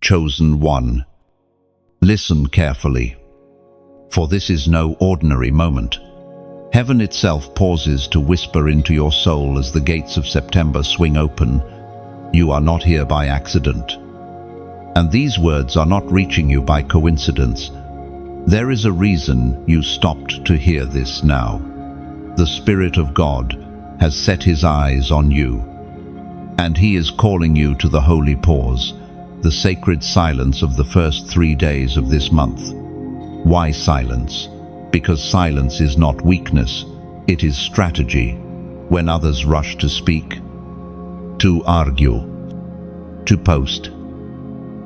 Chosen one. Listen carefully, for this is no ordinary moment. Heaven itself pauses to whisper into your soul as the gates of September swing open. You are not here by accident. And these words are not reaching you by coincidence. There is a reason you stopped to hear this now. The Spirit of God has set his eyes on you, and he is calling you to the holy pause, the sacred silence of the first 3 days of this month. Why silence? Because silence is not weakness, it is strategy. When others rush to speak, to argue, to post,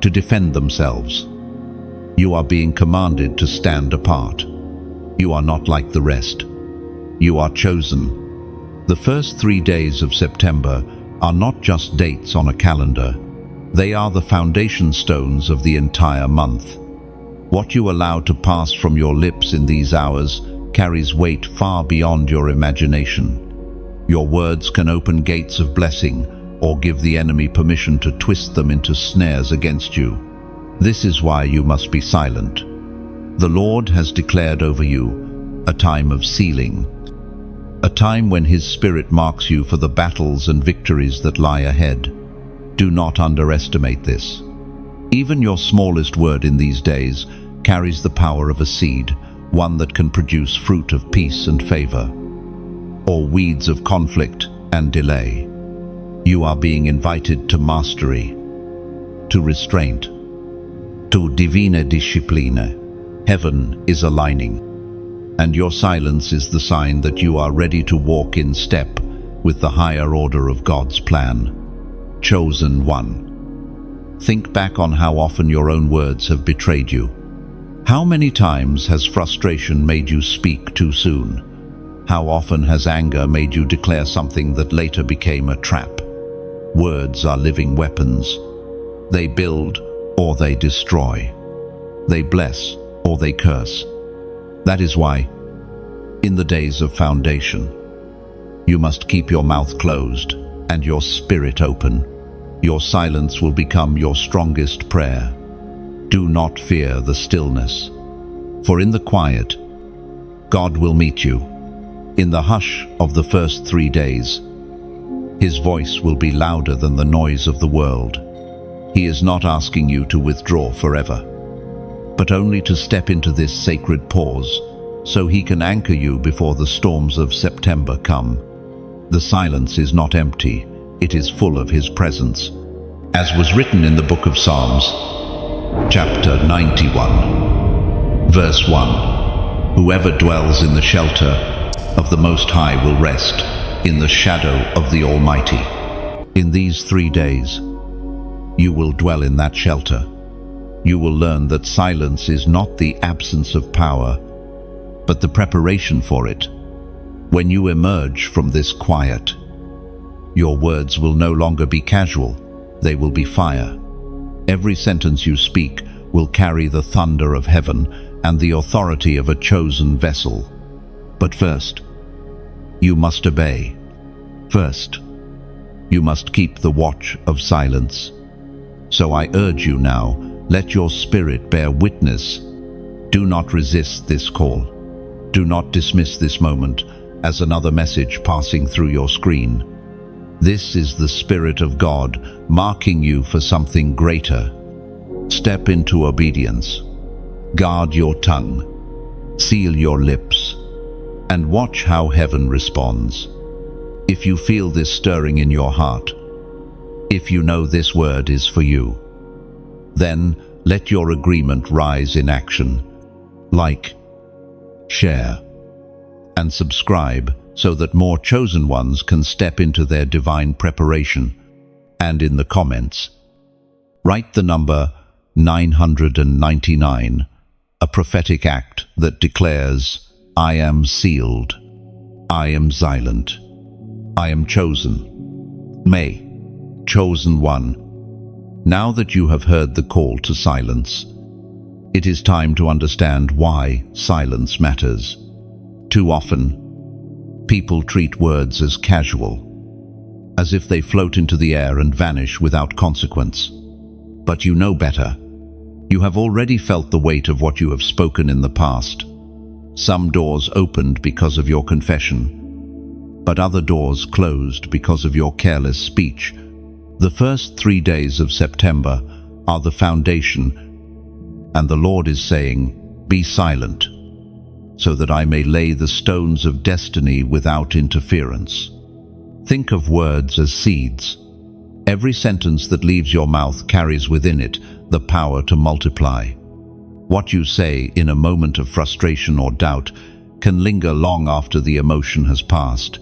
to defend themselves, you are being commanded to stand apart. You are not like the rest. You are chosen. The first 3 days of September are not just dates on a calendar. They are the foundation stones of the entire month. What you allow to pass from your lips in these hours carries weight far beyond your imagination. Your words can open gates of blessing or give the enemy permission to twist them into snares against you. This is why you must be silent. The Lord has declared over you a time of sealing, a time when his Spirit marks you for the battles and victories that lie ahead. Do not underestimate this. Even your smallest word in these days carries the power of a seed, one that can produce fruit of peace and favor, or weeds of conflict and delay. You are being invited to mastery, to restraint, to divina disciplina. Heaven is aligning, and your silence is the sign that you are ready to walk in step with the higher order of God's plan. Chosen one. Think back on how often your own words have betrayed you. How many times has frustration made you speak too soon? How often has anger made you declare something that later became a trap? Words are living weapons. They build or they destroy. They bless or they curse. That is why, in the days of foundation, you must keep your mouth closed and your spirit open. Your silence will become your strongest prayer. Do not fear the stillness, for in the quiet, God will meet you. In the hush of the first 3 days, his voice will be louder than the noise of the world. He is not asking you to withdraw forever, but only to step into this sacred pause so he can anchor you before the storms of September come. The silence is not empty, it is full of his presence. As was written in the book of Psalms, chapter 91, verse 1, whoever dwells in the shelter of the Most High will rest in the shadow of the Almighty. In these 3 days, you will dwell in that shelter. You will learn that silence is not the absence of power, but the preparation for it. When you emerge from this quiet, your words will no longer be casual, they will be fire. Every sentence you speak will carry the thunder of heaven and the authority of a chosen vessel. But first, you must obey. First, you must keep the watch of silence. So I urge you now, let your spirit bear witness. Do not resist this call. Do not dismiss this moment as another message passing through your screen. This is the Spirit of God marking you for something greater. Step into obedience. Guard your tongue. Seal your lips. And watch how heaven responds. If you feel this stirring in your heart, if you know this word is for you, then let your agreement rise in action. Like, share, and subscribe so that more chosen ones can step into their divine preparation. And in the comments, write the number 999, a prophetic act that declares, I am sealed, I am silent, I am chosen. May, chosen one, now that you have heard the call to silence, it is time to understand why silence matters. Too often, people treat words as casual, as if they float into the air and vanish without consequence. But you know better. You have already felt the weight of what you have spoken in the past. Some doors opened because of your confession, but other doors closed because of your careless speech. The first 3 days of September are the foundation, and the Lord is saying, "Be silent, so that I may lay the stones of destiny without interference." Think of words as seeds. Every sentence that leaves your mouth carries within it the power to multiply. What you say in a moment of frustration or doubt can linger long after the emotion has passed.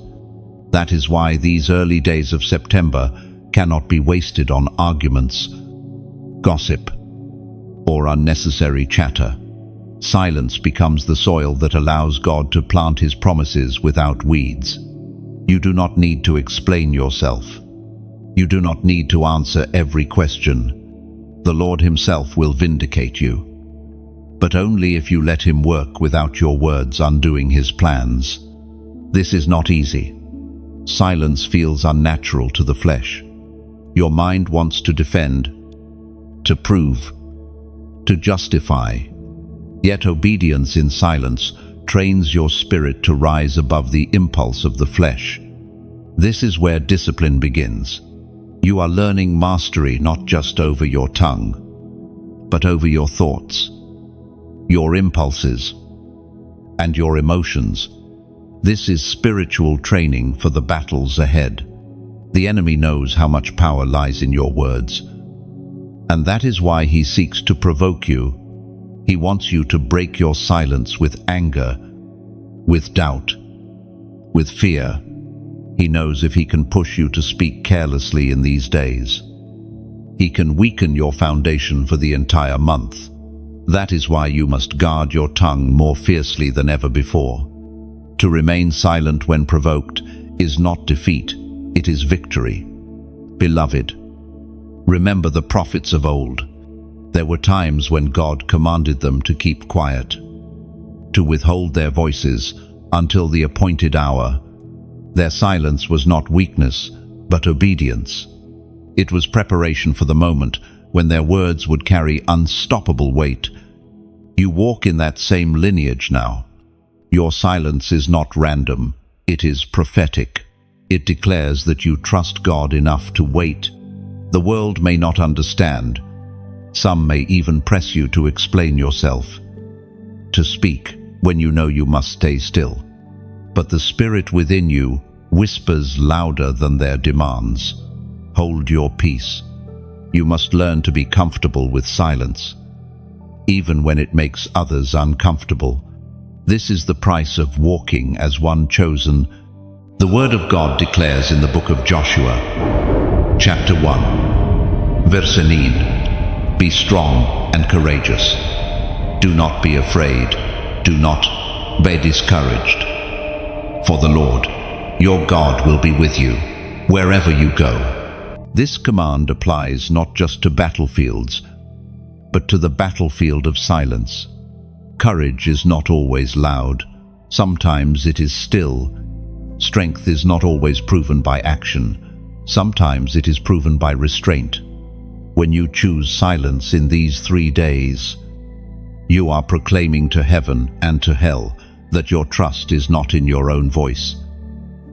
That is why these early days of September cannot be wasted on arguments, gossip, or unnecessary chatter. Silence becomes the soil that allows God to plant His promises without weeds. You do not need to explain yourself. You do not need to answer every question. The Lord Himself will vindicate you, but only if you let Him work without your words undoing His plans. This is not easy. Silence feels unnatural to the flesh. Your mind wants to defend, to prove, to justify. Yet obedience in silence trains your spirit to rise above the impulse of the flesh. This is where discipline begins. You are learning mastery not just over your tongue, but over your thoughts, your impulses, and your emotions. This is spiritual training for the battles ahead. The enemy knows how much power lies in your words, and that is why he seeks to provoke you. He wants you to break your silence with anger, with doubt, with fear. He knows if he can push you to speak carelessly in these days, he can weaken your foundation for the entire month. That is why you must guard your tongue more fiercely than ever before. To remain silent when provoked is not defeat, it is victory. Beloved, remember the prophets of old. There were times when God commanded them to keep quiet, to withhold their voices until the appointed hour. Their silence was not weakness, but obedience. It was preparation for the moment when their words would carry unstoppable weight. You walk in that same lineage now. Your silence is not random, it is prophetic. It declares that you trust God enough to wait. The world may not understand. Some may even press you to explain yourself, to speak when you know you must stay still. But the Spirit within you whispers louder than their demands. Hold your peace. You must learn to be comfortable with silence, even when it makes others uncomfortable. This is the price of walking as one chosen. The Word of God declares in the book of Joshua, chapter 1, verse 9, "Be strong and courageous. Do not be afraid. Do not be discouraged. For the Lord, your God, will be with you wherever you go." This command applies not just to battlefields, but to the battlefield of silence. Courage is not always loud. Sometimes it is still. Strength is not always proven by action. Sometimes it is proven by restraint. When you choose silence in these 3 days, you are proclaiming to heaven and to hell that your trust is not in your own voice,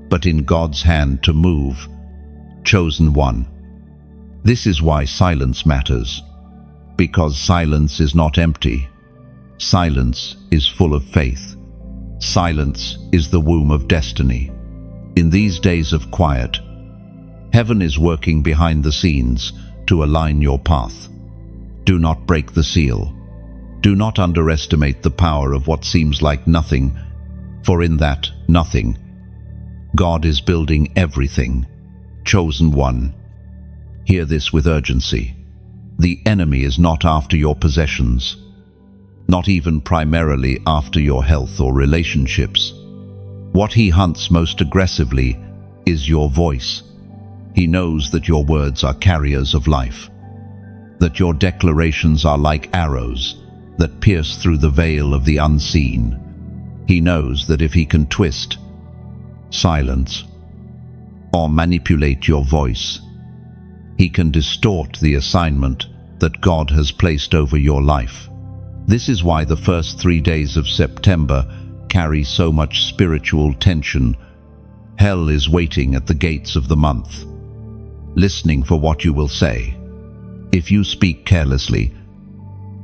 but in God's hand to move. Chosen one. This is why silence matters. Because silence is not empty. Silence is full of faith. Silence is the womb of destiny. In these days of quiet, heaven is working behind the scenes to align your path. Do not break the seal. Do not underestimate the power of what seems like nothing, for in that nothing, God is building everything. Chosen one. Hear this with urgency. The enemy is not after your possessions, not even primarily after your health or relationships. What he hunts most aggressively is your voice. He knows that your words are carriers of life, that your declarations are like arrows that pierce through the veil of the unseen. He knows that if he can twist, silence, or manipulate your voice, he can distort the assignment that God has placed over your life. This is why the first 3 days of September carry so much spiritual tension. Hell is waiting at the gates of the month, listening for what you will say. If you speak carelessly,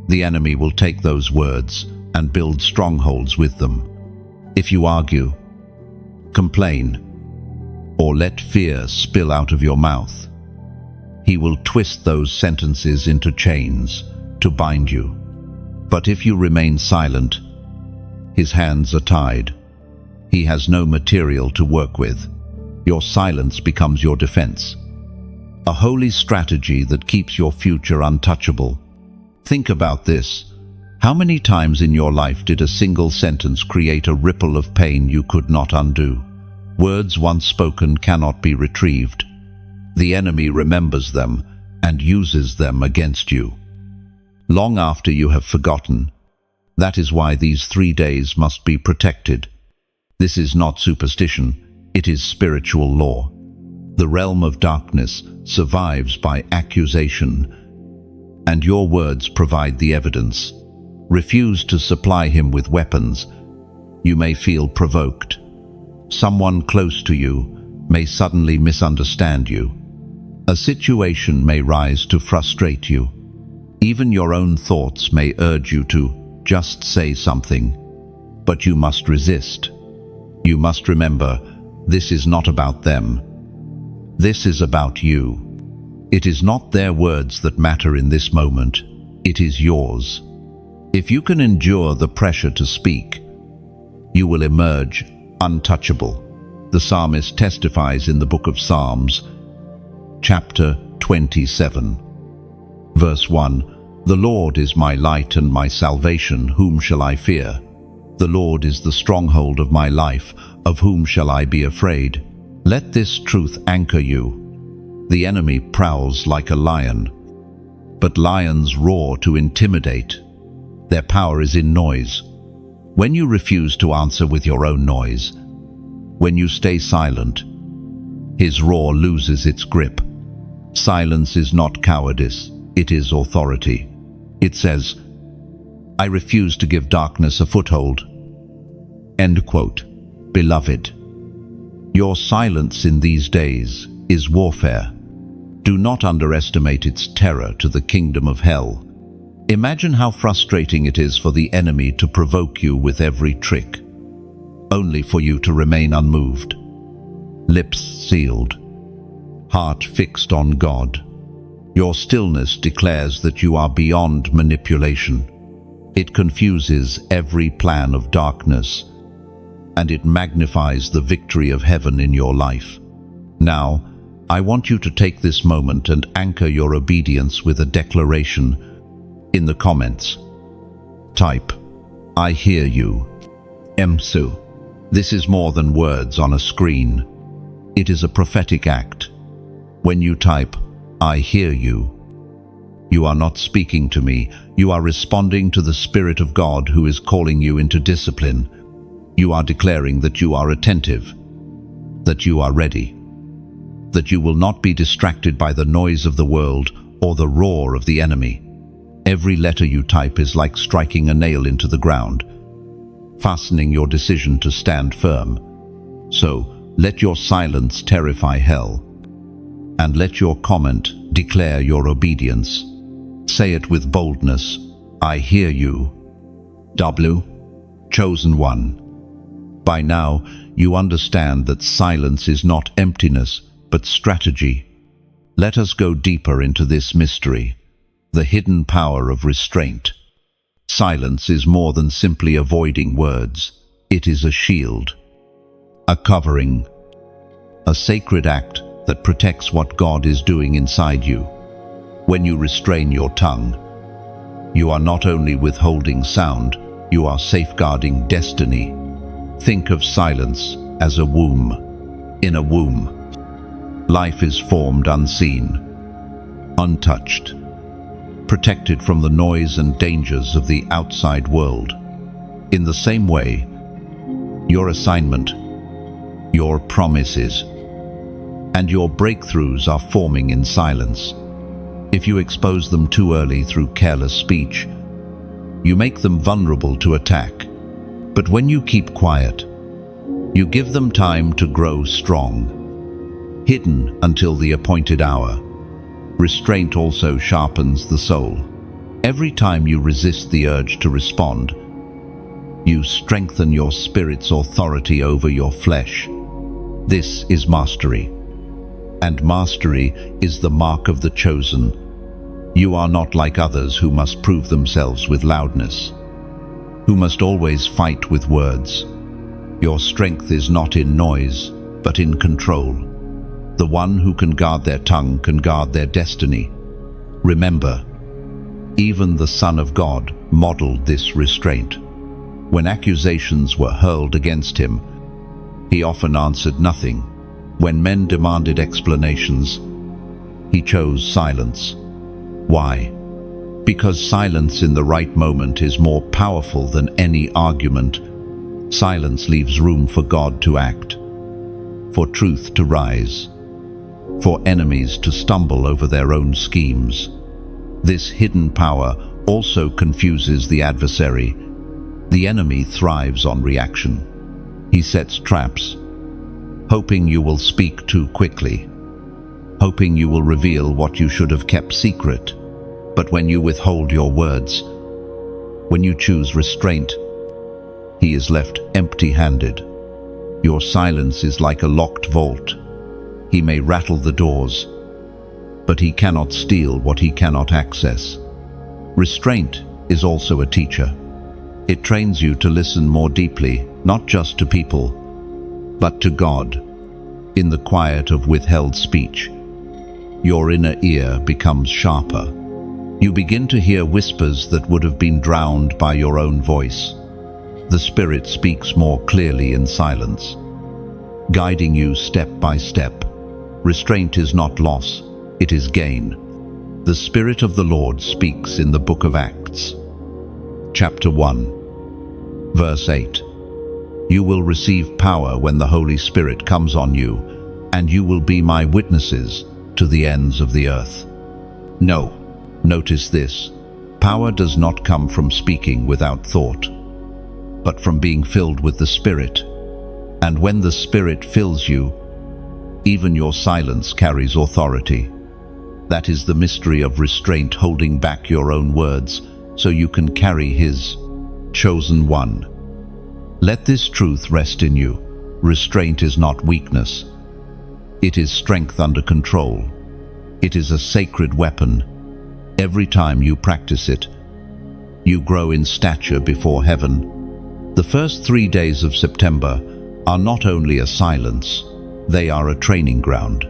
the enemy will take those words and build strongholds with them. If you argue, complain, or let fear spill out of your mouth, he will twist those sentences into chains to bind you. But if you remain silent, his hands are tied. He has no material to work with. Your silence becomes your defense, a holy strategy that keeps your future untouchable. Think about this. How many times in your life did a single sentence create a ripple of pain you could not undo? Words once spoken cannot be retrieved. The enemy remembers them and uses them against you long after you have forgotten. That is why these 3 days must be protected. This is not superstition, it is spiritual law. The realm of darkness survives by accusation, and your words provide the evidence. Refuse to supply him with weapons. You may feel provoked. Someone close to you may suddenly misunderstand you. A situation may rise to frustrate you. Even your own thoughts may urge you to just say something, but you must resist. You must remember, this is not about them. This is about you. It is not their words that matter in this moment. It is yours. If you can endure the pressure to speak, you will emerge untouchable. The psalmist testifies in the book of Psalms, chapter 27, verse 1, "The Lord is my light and my salvation, whom shall I fear? The Lord is the stronghold of my life, of whom shall I be afraid?" Let this truth anchor you. The enemy prowls like a lion, but lions roar to intimidate. Their power is in noise. When you refuse to answer with your own noise, when you stay silent, his roar loses its grip. Silence is not cowardice, it is authority. It says, "I refuse to give darkness a foothold." End quote. Beloved, your silence in these days is warfare. Do not underestimate its terror to the kingdom of hell. Imagine how frustrating it is for the enemy to provoke you with every trick, only for you to remain unmoved. Lips sealed, heart fixed on God. Your stillness declares that you are beyond manipulation. It confuses every plan of darkness, and it magnifies the victory of heaven in your life. Now, I want you to take this moment and anchor your obedience with a declaration. In the comments, type, "I hear you." Emsu. This is more than words on a screen. It is a prophetic act. When you type, "I hear you," you are not speaking to me. You are responding to the Spirit of God who is calling you into discipline. You are declaring that you are attentive, that you are ready, that you will not be distracted by the noise of the world or the roar of the enemy. Every letter you type is like striking a nail into the ground, fastening your decision to stand firm. So, let your silence terrify hell, and let your comment declare your obedience. Say it with boldness, "I hear you." W. Chosen one. By now, you understand that silence is not emptiness, but strategy. Let us go deeper into this mystery, the hidden power of restraint. Silence is more than simply avoiding words. It is a shield, a covering, a sacred act that protects what God is doing inside you. When you restrain your tongue, you are not only withholding sound, you are safeguarding destiny. Think of silence as a womb. In a womb, life is formed unseen, untouched, protected from the noise and dangers of the outside world. In the same way, your assignment, your promises, and your breakthroughs are forming in silence. If you expose them too early through careless speech, you make them vulnerable to attack. But when you keep quiet, you give them time to grow strong, hidden until the appointed hour. Restraint also sharpens the soul. Every time you resist the urge to respond, you strengthen your spirit's authority over your flesh. This is mastery. And mastery is the mark of the chosen. You are not like others who must prove themselves with loudness, who must always fight with words. Your strength is not in noise, but in control. The one who can guard their tongue can guard their destiny. Remember, even the Son of God modeled this restraint. When accusations were hurled against him, he often answered nothing. When men demanded explanations, he chose silence. Why? Because silence in the right moment is more powerful than any argument. Silence leaves room for God to act, for truth to rise, for enemies to stumble over their own schemes. This hidden power also confuses the adversary. The enemy thrives on reaction. He sets traps, hoping you will speak too quickly, hoping you will reveal what you should have kept secret. But when you withhold your words, when you choose restraint, he is left empty-handed. Your silence is like a locked vault. He may rattle the doors, but he cannot steal what he cannot access. Restraint is also a teacher. It trains you to listen more deeply, not just to people, but to God. In the quiet of withheld speech, your inner ear becomes sharper. You begin to hear whispers that would have been drowned by your own voice. The Spirit speaks more clearly in silence, guiding you step by step. Restraint is not loss, it is gain. The Spirit of the Lord speaks in the book of Acts, chapter 1, verse 8. You will receive power when the Holy Spirit comes on you, and you will be my witnesses to the ends of the earth. No, notice this. Power does not come from speaking without thought, but from being filled with the Spirit. And when the Spirit fills you, even your silence carries authority. That is the mystery of restraint, holding back your own words so you can carry His chosen one. Let this truth rest in you. Restraint is not weakness. It is strength under control. It is a sacred weapon. Every time you practice it, you grow in stature before heaven. The first 3 days of September are not only a silence, they are a training ground,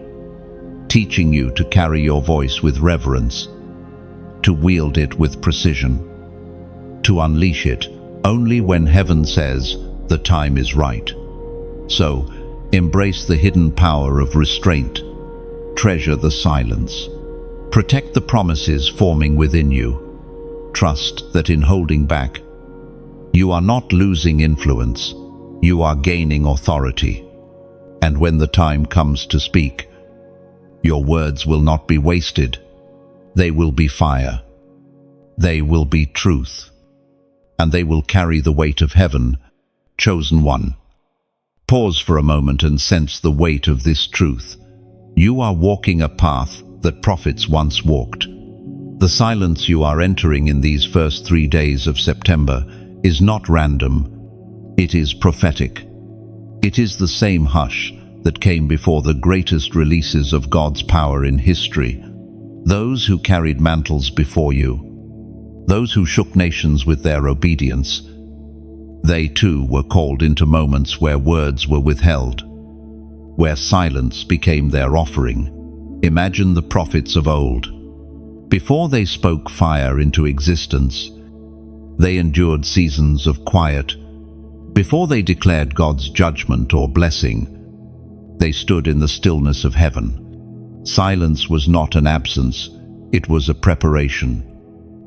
teaching you to carry your voice with reverence, to wield it with precision, to unleash it only when heaven says the time is right. So, embrace the hidden power of restraint. Treasure the silence. Protect the promises forming within you. Trust that in holding back, you are not losing influence, you are gaining authority. And when the time comes to speak, your words will not be wasted. They will be fire. They will be truth. And they will carry the weight of heaven. Chosen one. Pause for a moment and sense the weight of this truth. You are walking a path that prophets once walked. The silence you are entering in these first 3 days of September is not random. It is prophetic. It is the same hush that came before the greatest releases of God's power in history. Those who carried mantles before you, those who shook nations with their obedience, they too were called into moments where words were withheld, where silence became their offering. Imagine the prophets of old. Before they spoke fire into existence, they endured seasons of quiet. Before they declared God's judgment or blessing, they stood in the stillness of heaven. Silence was not an absence, it was a preparation.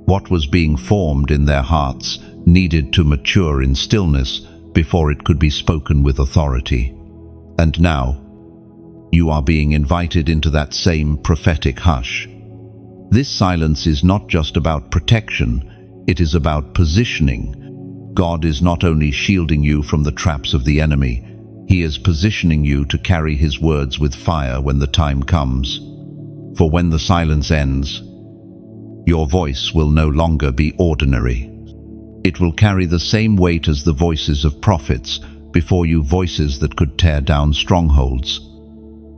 What was being formed in their hearts needed to mature in stillness before it could be spoken with authority. And now, you are being invited into that same prophetic hush. This silence is not just about protection, it is about positioning. God is not only shielding you from the traps of the enemy, He is positioning you to carry His words with fire when the time comes. For when the silence ends, your voice will no longer be ordinary. It will carry the same weight as the voices of prophets before you, voices that could tear down strongholds,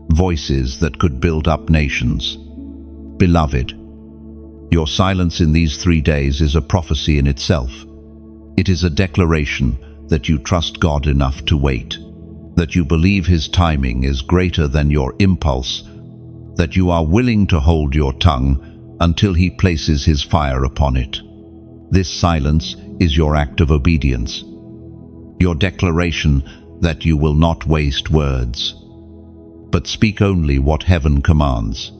voices that could build up nations. Beloved, your silence in these 3 days is a prophecy in itself. It is a declaration that you trust God enough to wait, that you believe His timing is greater than your impulse, that you are willing to hold your tongue until He places His fire upon it. This silence is your act of obedience, your declaration that you will not waste words, but speak only what heaven commands.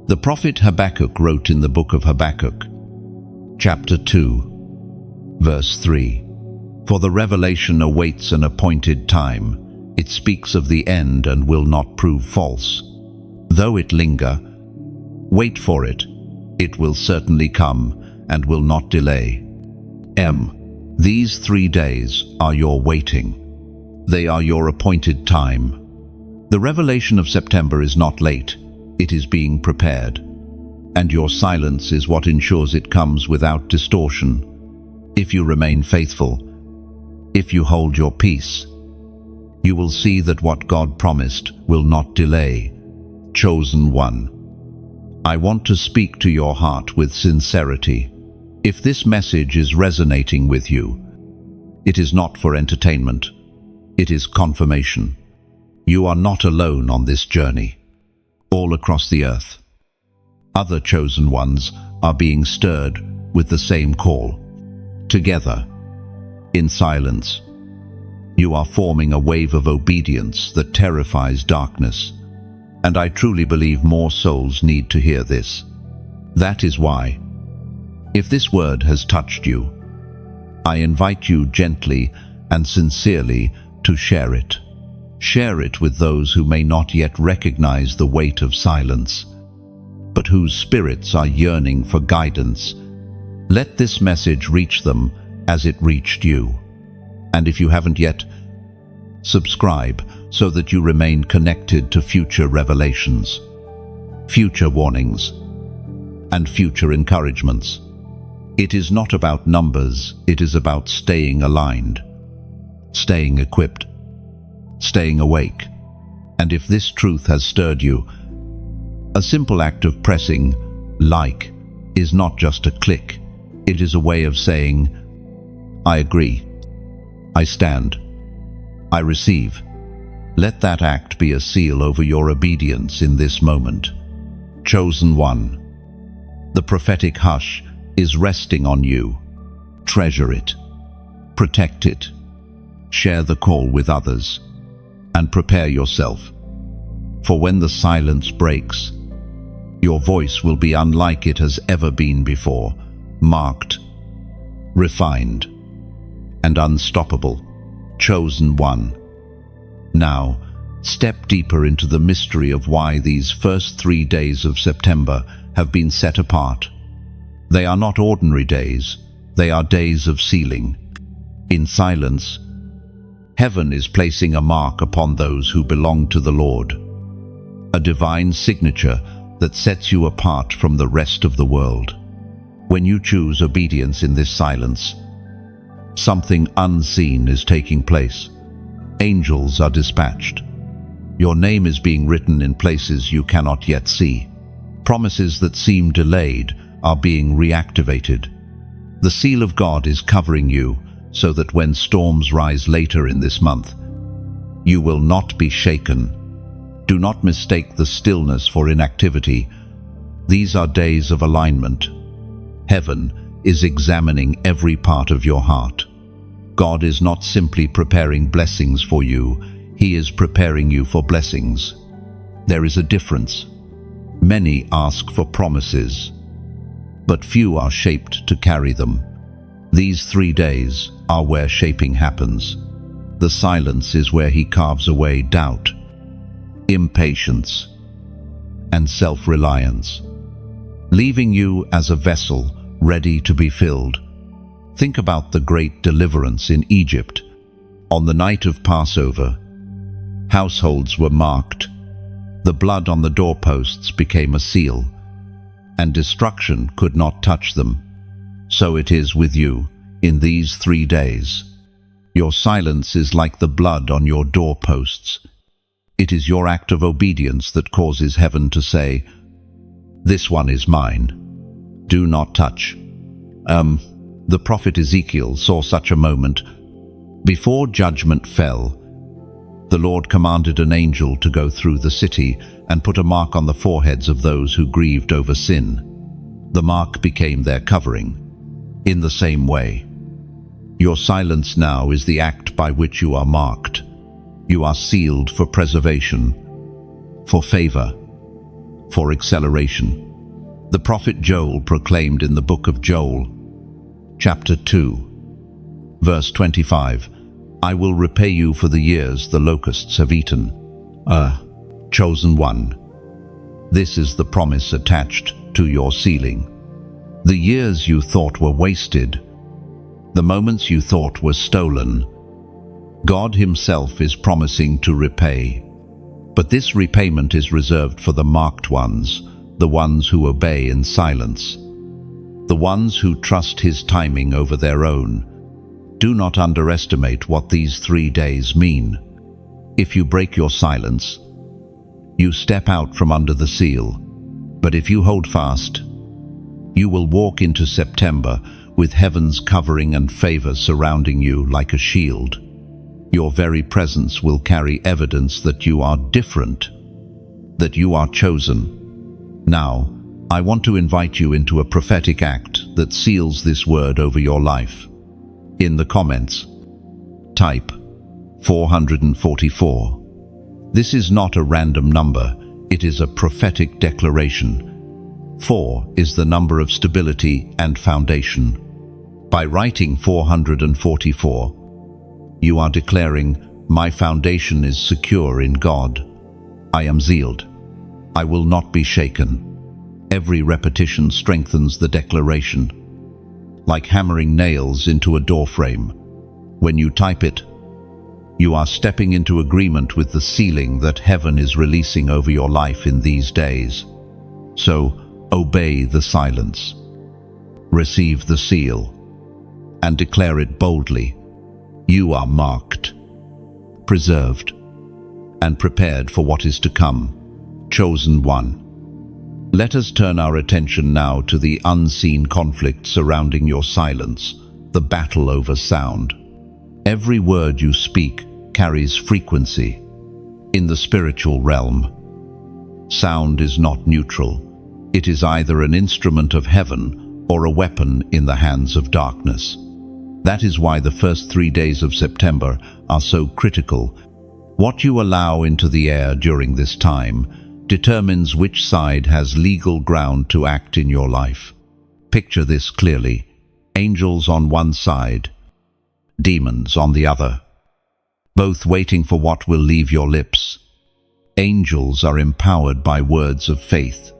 The prophet Habakkuk wrote in the book of Habakkuk, chapter 2, verse 3, "For the revelation awaits an appointed time. It speaks of the end and will not prove false. Though it linger, wait for it. It will certainly come and will not delay." These 3 days are your waiting. They are your appointed time. The revelation of September is not late. It is being prepared. And your silence is what ensures it comes without distortion. If you remain faithful, if you hold your peace, you will see that what God promised will not delay. Chosen one, I want to speak to your heart with sincerity. If this message is resonating with you, it is not for entertainment. It is confirmation. You are not alone on this journey. All across the earth, other chosen ones are being stirred with the same call. Together, in silence, you are forming a wave of obedience that terrifies darkness. And I truly believe more souls need to hear this. That is why, if this word has touched you, I invite you gently and sincerely to share it. Share it with those who may not yet recognize the weight of silence, but whose spirits are yearning for guidance. Let this message reach them as it reached you. And if you haven't yet, subscribe so that you remain connected to future revelations, future warnings, and future encouragements. It is not about numbers, it is about staying aligned, staying equipped, staying awake. And if this truth has stirred you, a simple act of pressing like is not just a click. It is a way of saying, I agree, I stand, I receive. Let that act be a seal over your obedience in this moment. Chosen one, the prophetic hush is resting on you. Treasure it, protect it, share the call with others, and prepare yourself. For when the silence breaks, your voice will be unlike it has ever been before, marked, refined, and unstoppable. Chosen one. Now, step deeper into the mystery of why these first 3 days of September have been set apart. They are not ordinary days, they are days of sealing. In silence, heaven is placing a mark upon those who belong to the Lord, a divine signature that sets you apart from the rest of the world. When you choose obedience in this silence, something unseen is taking place. Angels are dispatched. Your name is being written in places you cannot yet see. Promises that seem delayed are being reactivated. The seal of God is covering you so that when storms rise later in this month, you will not be shaken. Do not mistake the stillness for inactivity. These are days of alignment. Heaven is examining every part of your heart. God is not simply preparing blessings for you, He is preparing you for blessings. There is a difference. Many ask for promises, but few are shaped to carry them. These 3 days are where shaping happens. The silence is where He carves away doubt, impatience, and self-reliance. leaving you as a vessel ready to be filled. Think about the great deliverance in Egypt. On the night of Passover, households were marked. The blood on the doorposts became a seal, and destruction could not touch them. So it is with you in these 3 days. Your silence is like the blood on your doorposts. It is your act of obedience that causes heaven to say, "This one is mine. Do not touch." The prophet Ezekiel saw such a moment. Before judgment fell, the Lord commanded an angel to go through the city and put a mark on the foreheads of those who grieved over sin. The mark became their covering. In the same way, your silence now is the act by which you are marked. You are sealed for preservation, for favor, for acceleration. The prophet Joel proclaimed in the book of Joel, chapter 2, verse 25, "I will repay you for the years the locusts have eaten." Chosen one. This is the promise attached to your sealing. The years you thought were wasted, the moments you thought were stolen, God Himself is promising to repay. But this repayment is reserved for the marked ones, the ones who obey in silence, the ones who trust His timing over their own. Do not underestimate what these 3 days mean. If you break your silence, you step out from under the seal. But if you hold fast, you will walk into September with heaven's covering and favor surrounding you like a shield. Your very presence will carry evidence that you are different, that you are chosen. Now, I want to invite you into a prophetic act that seals this word over your life. In the comments, type 444. This is not a random number, it is a prophetic declaration. 4 is the number of stability and foundation. By writing 444, you are declaring, "My foundation is secure in God. I am sealed. I will not be shaken." Every repetition strengthens the declaration, like hammering nails into a doorframe. When you type it, you are stepping into agreement with the sealing that heaven is releasing over your life in these days. So, obey the silence, receive the seal, and declare it boldly. You are marked, preserved, and prepared for what is to come. Chosen one. Let us turn our attention now to the unseen conflict surrounding your silence, the battle over sound. Every word you speak carries frequency. In the spiritual realm, sound is not neutral. It is either an instrument of heaven or a weapon in the hands of darkness. That is why the first 3 days of September are so critical. What you allow into the air during this time determines which side has legal ground to act in your life. Picture this clearly. Angels on one side, demons on the other, both waiting for what will leave your lips. Angels are empowered by words of faith,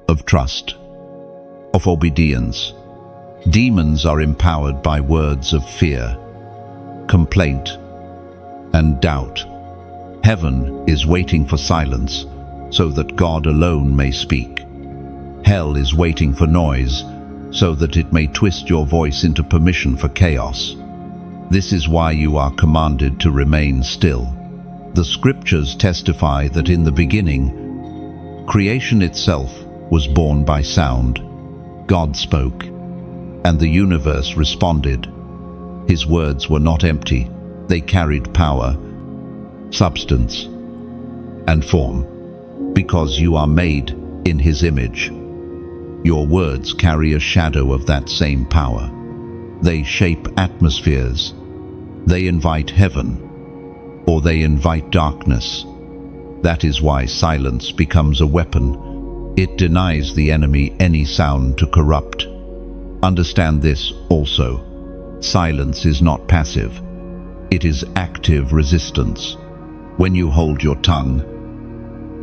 of trust, of obedience. Demons are empowered by words of fear, complaint, and doubt. Heaven is waiting for silence so that God alone may speak. Hell is waiting for noise so that it may twist your voice into permission for chaos. This is why you are commanded to remain still. The scriptures testify that in the beginning, creation itself was born by sound. God spoke, and the universe responded. His words were not empty. They carried power, substance, and form. Because you are made in His image, your words carry a shadow of that same power. They shape atmospheres. They invite heaven, or they invite darkness. That is why silence becomes a weapon. It denies the enemy any sound to corrupt. Understand this also. Silence is not passive. It is active resistance. When you hold your tongue,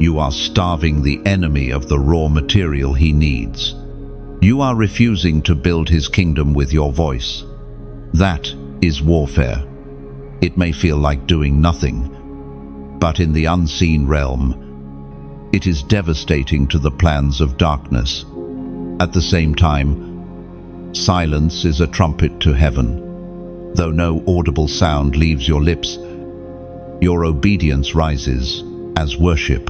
you are starving the enemy of the raw material he needs. You are refusing to build his kingdom with your voice. That is warfare. It may feel like doing nothing, but in the unseen realm, it is devastating to the plans of darkness. At the same time, silence is a trumpet to heaven. Though no audible sound leaves your lips, your obedience rises as worship.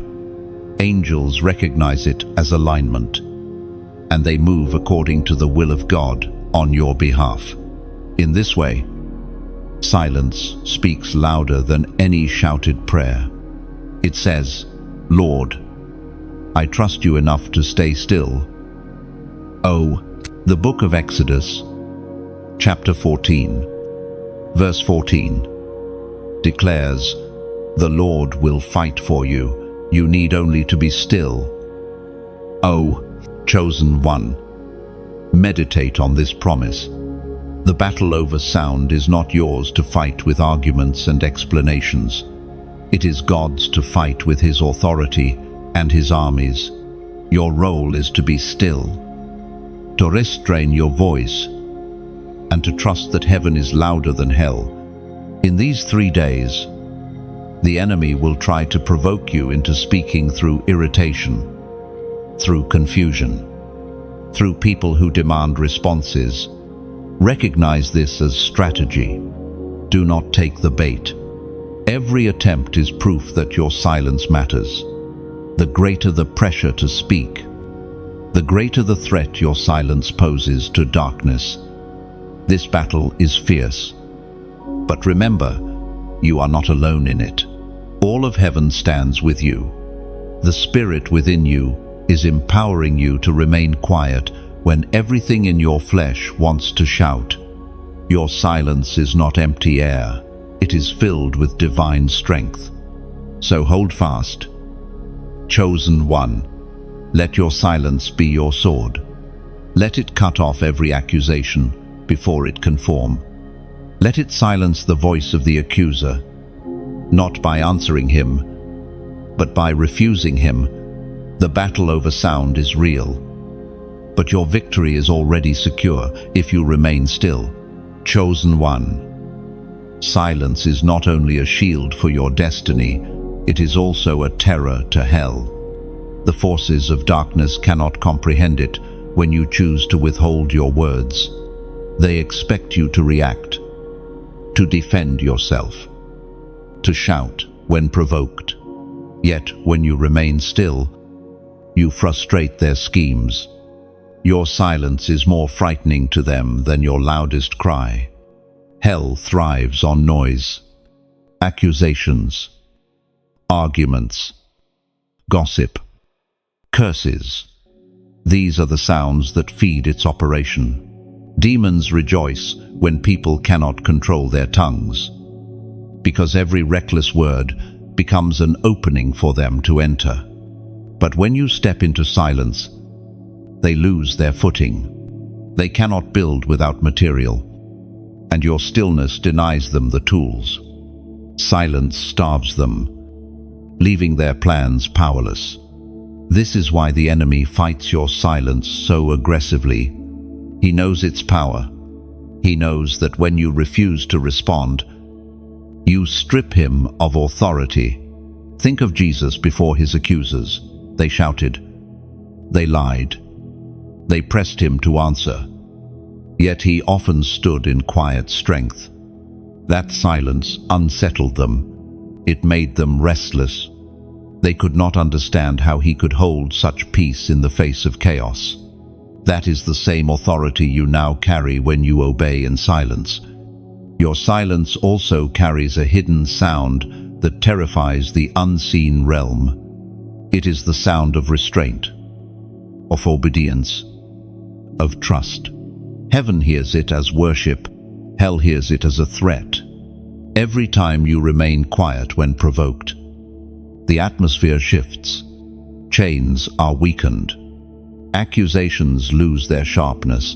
Angels recognize it as alignment, and they move according to the will of God on your behalf. In this way, silence speaks louder than any shouted prayer. It says, "Lord, I trust you enough to stay still." Oh, the book of Exodus, chapter 14, verse 14, declares, "The Lord will fight for you. You need only to be still." Oh, chosen one, meditate on this promise. The battle over sound is not yours to fight with arguments and explanations. It is God's to fight with his authority and his armies. Your role is to be still, to restrain your voice, and to trust that heaven is louder than hell. In these 3 days, the enemy will try to provoke you into speaking through irritation, through confusion, through people who demand responses. Recognize this as strategy. Do not take the bait. Every attempt is proof that your silence matters. The greater the pressure to speak, the greater the threat your silence poses to darkness. This battle is fierce. But remember, you are not alone in it. All of heaven stands with you. The Spirit within you is empowering you to remain quiet when everything in your flesh wants to shout. Your silence is not empty air. It is filled with divine strength. So hold fast. Chosen one, let your silence be your sword. Let it cut off every accusation before it can form. Let it silence the voice of the accuser, not by answering him, but by refusing him. The battle over sound is real, but your victory is already secure if you remain still. Chosen one, silence is not only a shield for your destiny, it is also a terror to hell. The forces of darkness cannot comprehend it when you choose to withhold your words. They expect you to react, to defend yourself, to shout when provoked. Yet when you remain still, you frustrate their schemes. Your silence is more frightening to them than your loudest cry. Hell thrives on noise, accusations, arguments, gossip, curses. These are the sounds that feed its operation. Demons rejoice when people cannot control their tongues, because every reckless word becomes an opening for them to enter. But when you step into silence, they lose their footing. They cannot build without material, and your stillness denies them the tools. Silence starves them, leaving their plans powerless. This is why the enemy fights your silence so aggressively. He knows its power. He knows that when you refuse to respond, you strip him of authority. Think of Jesus before his accusers. They shouted. They lied. They pressed him to answer. Yet he often stood in quiet strength. That silence unsettled them. It made them restless. They could not understand how he could hold such peace in the face of chaos. That is the same authority you now carry when you obey in silence. Your silence also carries a hidden sound that terrifies the unseen realm. It is the sound of restraint, of obedience, of trust. Heaven hears it as worship. Hell hears it as a threat. Every time you remain quiet when provoked, the atmosphere shifts. Chains are weakened. Accusations lose their sharpness,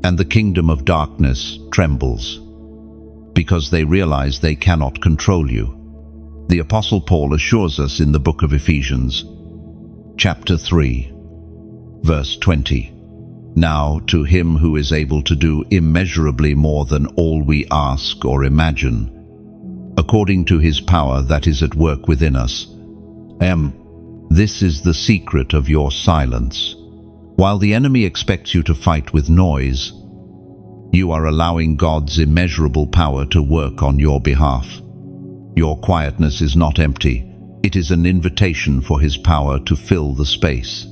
and the kingdom of darkness trembles, because they realize they cannot control you. The Apostle Paul assures us in the book of Ephesians, chapter 3, verse 20. Now to him who is able to do immeasurably more than all we ask or imagine, according to his power that is at work within us. This is the secret of your silence. While the enemy expects you to fight with noise, you are allowing God's immeasurable power to work on your behalf. Your quietness is not empty. It is an invitation for his power to fill the space.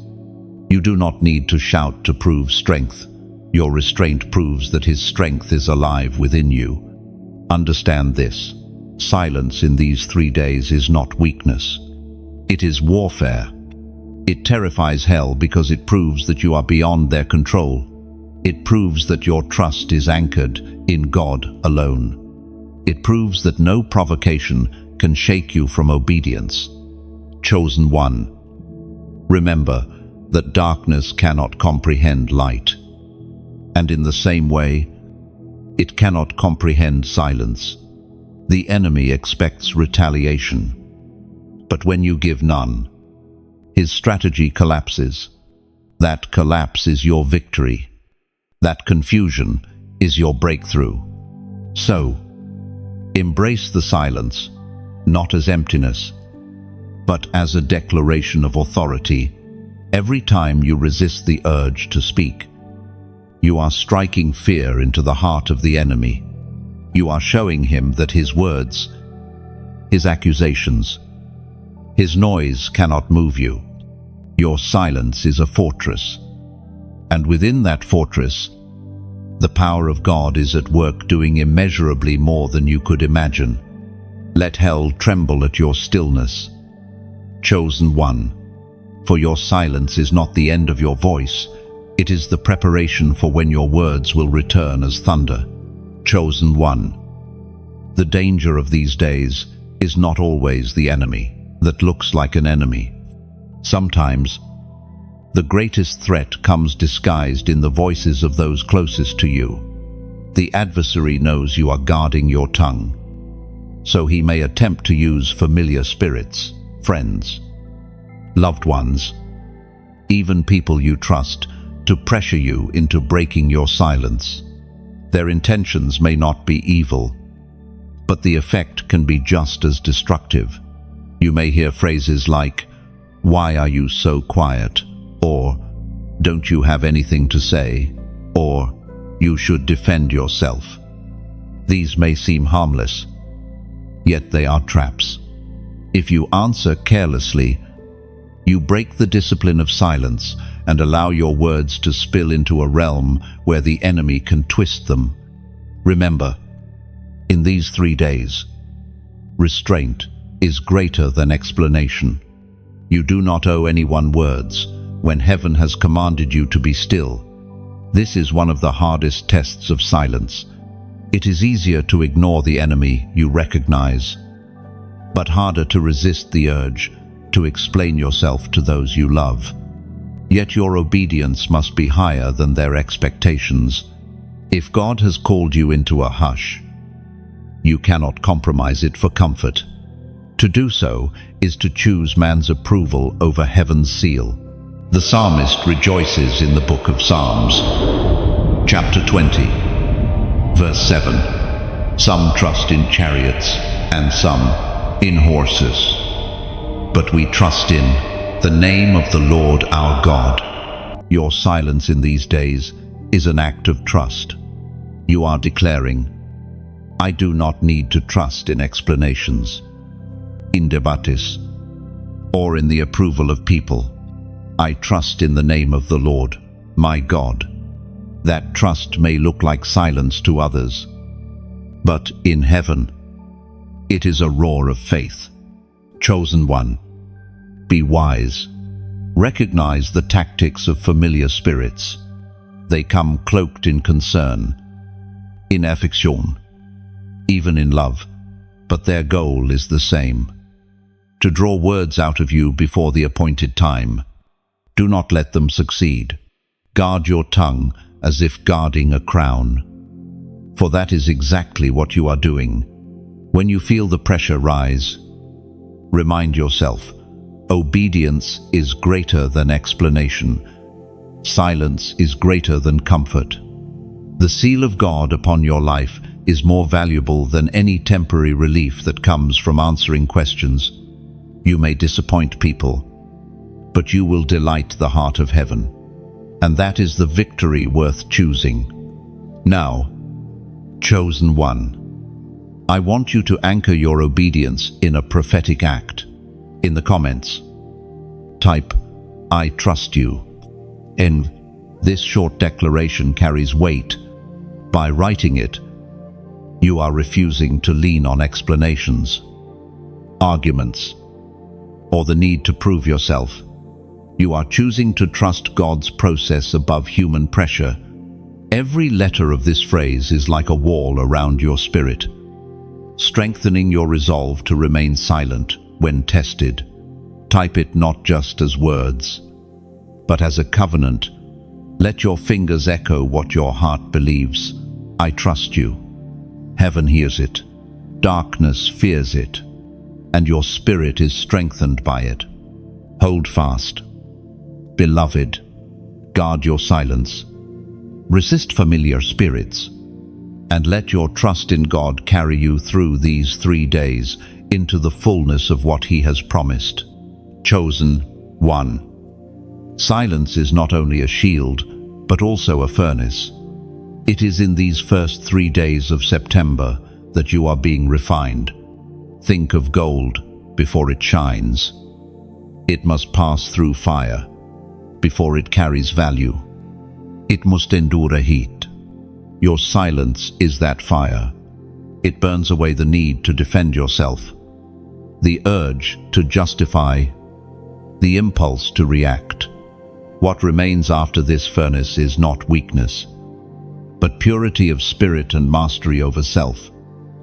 You do not need to shout to prove strength. Your restraint proves that his strength is alive within you. Understand this. Silence in these 3 days is not weakness. It is warfare. It terrifies hell because it proves that you are beyond their control. It proves that your trust is anchored in God alone. It proves that no provocation can shake you from obedience. Chosen one. Remember that darkness cannot comprehend light. And in the same way, it cannot comprehend silence. The enemy expects retaliation. But when you give none, his strategy collapses. That collapse is your victory. That confusion is your breakthrough. So, embrace the silence, not as emptiness, but as a declaration of authority. Every time you resist the urge to speak, you are striking fear into the heart of the enemy. You are showing him that his words, his accusations, his noise cannot move you. Your silence is a fortress, and within that fortress, the power of God is at work doing immeasurably more than you could imagine. Let hell tremble at your stillness. Chosen one, for your silence is not the end of your voice, it is the preparation for when your words will return as thunder. Chosen one, the danger of these days is not always the enemy that looks like an enemy. Sometimes, the greatest threat comes disguised in the voices of those closest to you. The adversary knows you are guarding your tongue, so he may attempt to use familiar spirits, friends, loved ones, even people you trust, to pressure you into breaking your silence. Their intentions may not be evil, but the effect can be just as destructive. You may hear phrases like, "Why are you so quiet?" or "Don't you have anything to say?" or "You should defend yourself." These may seem harmless, yet they are traps. If you answer carelessly, you break the discipline of silence and allow your words to spill into a realm where the enemy can twist them. Remember, in these 3 days, restraint is greater than explanation. You do not owe anyone words when heaven has commanded you to be still. This is one of the hardest tests of silence. It is easier to ignore the enemy you recognize, but harder to resist the urge to explain yourself to those you love. Yet your obedience must be higher than their expectations. If God has called you into a hush, you cannot compromise it for comfort. To do so is to choose man's approval over heaven's seal. The psalmist rejoices in the book of Psalms, chapter 20, verse 7. Some trust in chariots and some in horses, but we trust in the name of the Lord our God. Your silence in these days is an act of trust. You are declaring, "I do not need to trust in explanations, in debates, or in the approval of people. I trust in the name of the Lord, my God." That trust may look like silence to others, but in heaven, it is a roar of faith. Chosen one, be wise. Recognize the tactics of familiar spirits. They come cloaked in concern, in affection, even in love, but their goal is the same: to draw words out of you before the appointed time. Do not let them succeed. Guard your tongue as if guarding a crown, for that is exactly what you are doing. When you feel the pressure rise, Remind yourself, obedience is greater than explanation. Silence is greater than comfort. The seal of God upon your life is more valuable than any temporary relief that comes from answering questions. You may disappoint people, but you will delight the heart of heaven. And that is the victory worth choosing. Now, chosen one, I want you to anchor your obedience in a prophetic act. In the comments, type, "I trust you." And this short declaration carries weight. By writing it, you are refusing to lean on explanations, arguments, or the need to prove yourself. You are choosing to trust God's process above human pressure. Every letter of this phrase is like a wall around your spirit, strengthening your resolve to remain silent when tested. Type it not just as words, but as a covenant. Let your fingers echo what your heart believes. I trust you. Heaven hears it. Darkness fears it. And your spirit is strengthened by it. Hold fast. Beloved, guard your silence. Resist familiar spirits. And let your trust in God carry you through these 3 days into the fullness of what He has promised. Chosen one. Silence is not only a shield, but also a furnace. It is in these first 3 days of September that you are being refined. Think of gold before it shines. It must pass through fire before it carries value. It must endure heat. Your silence is that fire. It burns away the need to defend yourself, the urge to justify, the impulse to react. What remains after this furnace is not weakness, but purity of spirit and mastery over self.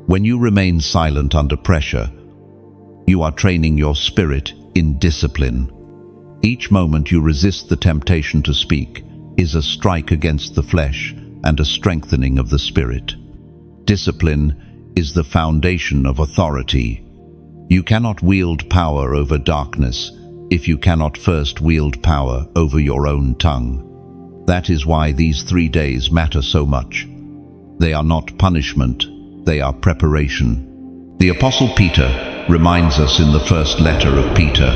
When you remain silent under pressure, you are training your spirit in discipline. Each moment you resist the temptation to speak is a strike against the flesh and a strengthening of the spirit. Discipline is the foundation of authority. You cannot wield power over darkness if you cannot first wield power over your own tongue. That is why these 3 days matter so much. They are not punishment, they are preparation. The Apostle Peter reminds us in the first letter of Peter,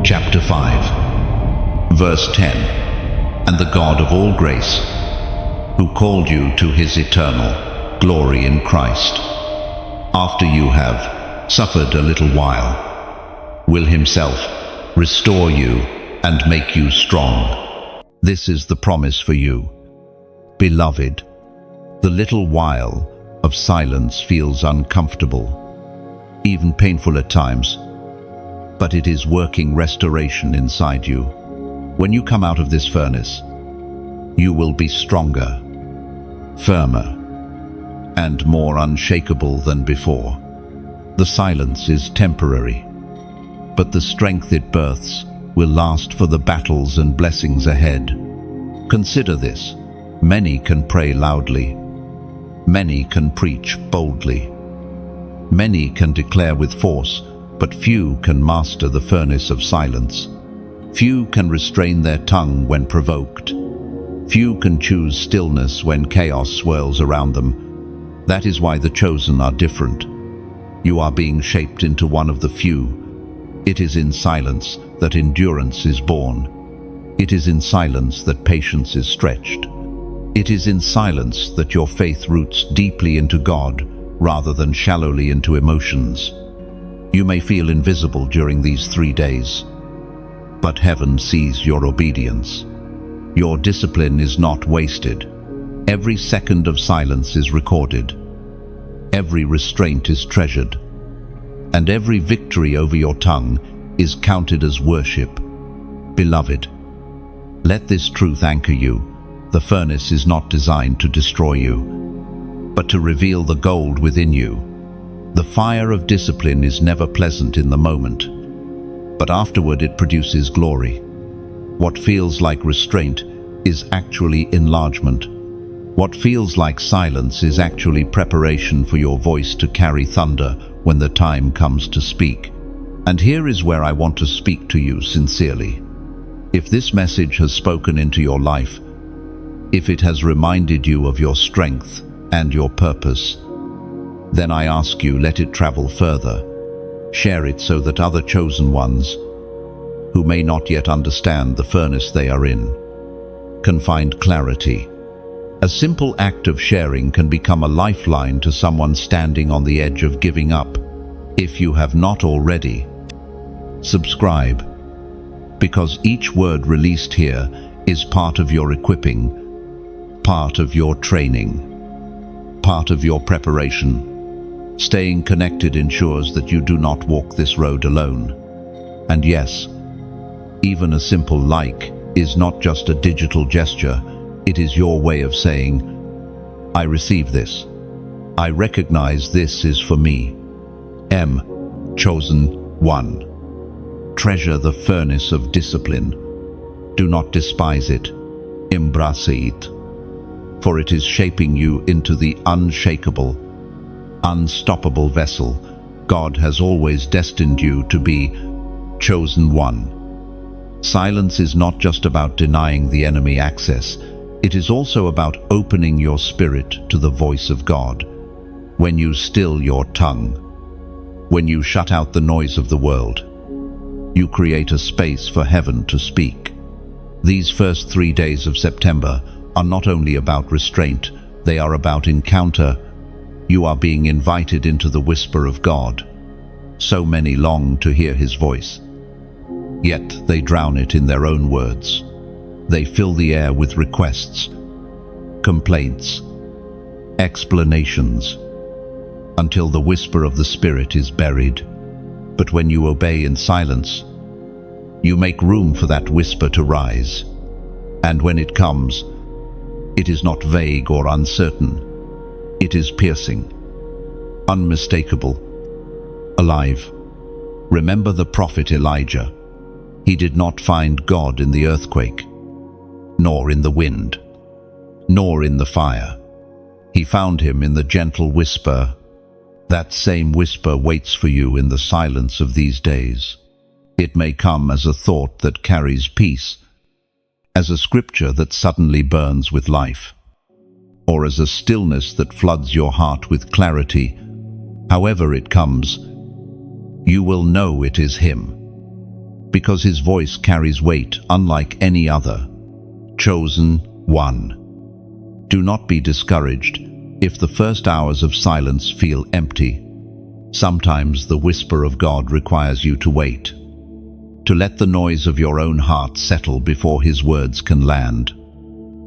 chapter 5, verse 10, "And the God of all grace, who called you to His eternal glory in Christ, after you have suffered a little while, will Himself restore you and make you strong." This is the promise for you. Beloved, the little while of silence feels uncomfortable, even painful at times, but it is working restoration inside you. When you come out of this furnace, you will be stronger, firmer, and more unshakable than before. The silence is temporary, but the strength it births will last for the battles and blessings ahead. Consider this. Many can pray loudly. Many can preach boldly. Many can declare with force, but few can master the furnace of silence. Few can restrain their tongue when provoked. Few can choose stillness when chaos swirls around them. That is why the chosen are different. You are being shaped into one of the few. It is in silence that endurance is born. It is in silence that patience is stretched. It is in silence that your faith roots deeply into God rather than shallowly into emotions. You may feel invisible during these 3 days, but heaven sees your obedience. Your discipline is not wasted. Every second of silence is recorded. Every restraint is treasured. And every victory over your tongue is counted as worship. Beloved, let this truth anchor you. The furnace is not designed to destroy you, but to reveal the gold within you. The fire of discipline is never pleasant in the moment, but afterward it produces glory. What feels like restraint is actually enlargement. What feels like silence is actually preparation for your voice to carry thunder when the time comes to speak. And here is where I want to speak to you sincerely. If this message has spoken into your life, if it has reminded you of your strength and your purpose, then I ask you, let it travel further. Share it so that other chosen ones, who may not yet understand the furnace they are in, can find clarity. A simple act of sharing can become a lifeline to someone standing on the edge of giving up. If you have not already, subscribe, because each word released here is part of your equipping, part of your training, part of your preparation. Staying connected ensures that you do not walk this road alone. And yes, even a simple like is not just a digital gesture, it is your way of saying, I receive this. I recognize this is for me. Chosen one. Treasure the furnace of discipline. Do not despise it. Embrace it. For it is shaping you into the unshakable, unstoppable vessel God has always destined you to be. Chosen one. Silence is not just about denying the enemy access. It is also about opening your spirit to the voice of God. When you still your tongue, when you shut out the noise of the world, you create a space for heaven to speak. These first 3 days of September are not only about restraint, they are about encounter. You are being invited into the whisper of God. So many long to hear His voice, yet they drown it in their own words. They fill the air with requests, complaints, explanations, until the whisper of the Spirit is buried. But when you obey in silence, you make room for that whisper to rise. And when it comes, it is not vague or uncertain. It is piercing, unmistakable, alive. Remember the prophet Elijah. He did not find God in the earthquake, nor in the wind, nor in the fire. He found Him in the gentle whisper. That same whisper waits for you in the silence of these days. It may come as a thought that carries peace, as a scripture that suddenly burns with life, or as a stillness that floods your heart with clarity. However it comes, you will know it is Him, because His voice carries weight unlike any other. Chosen one. Do not be discouraged if the first hours of silence feel empty. Sometimes the whisper of God requires you to wait, to let the noise of your own heart settle before His words can land.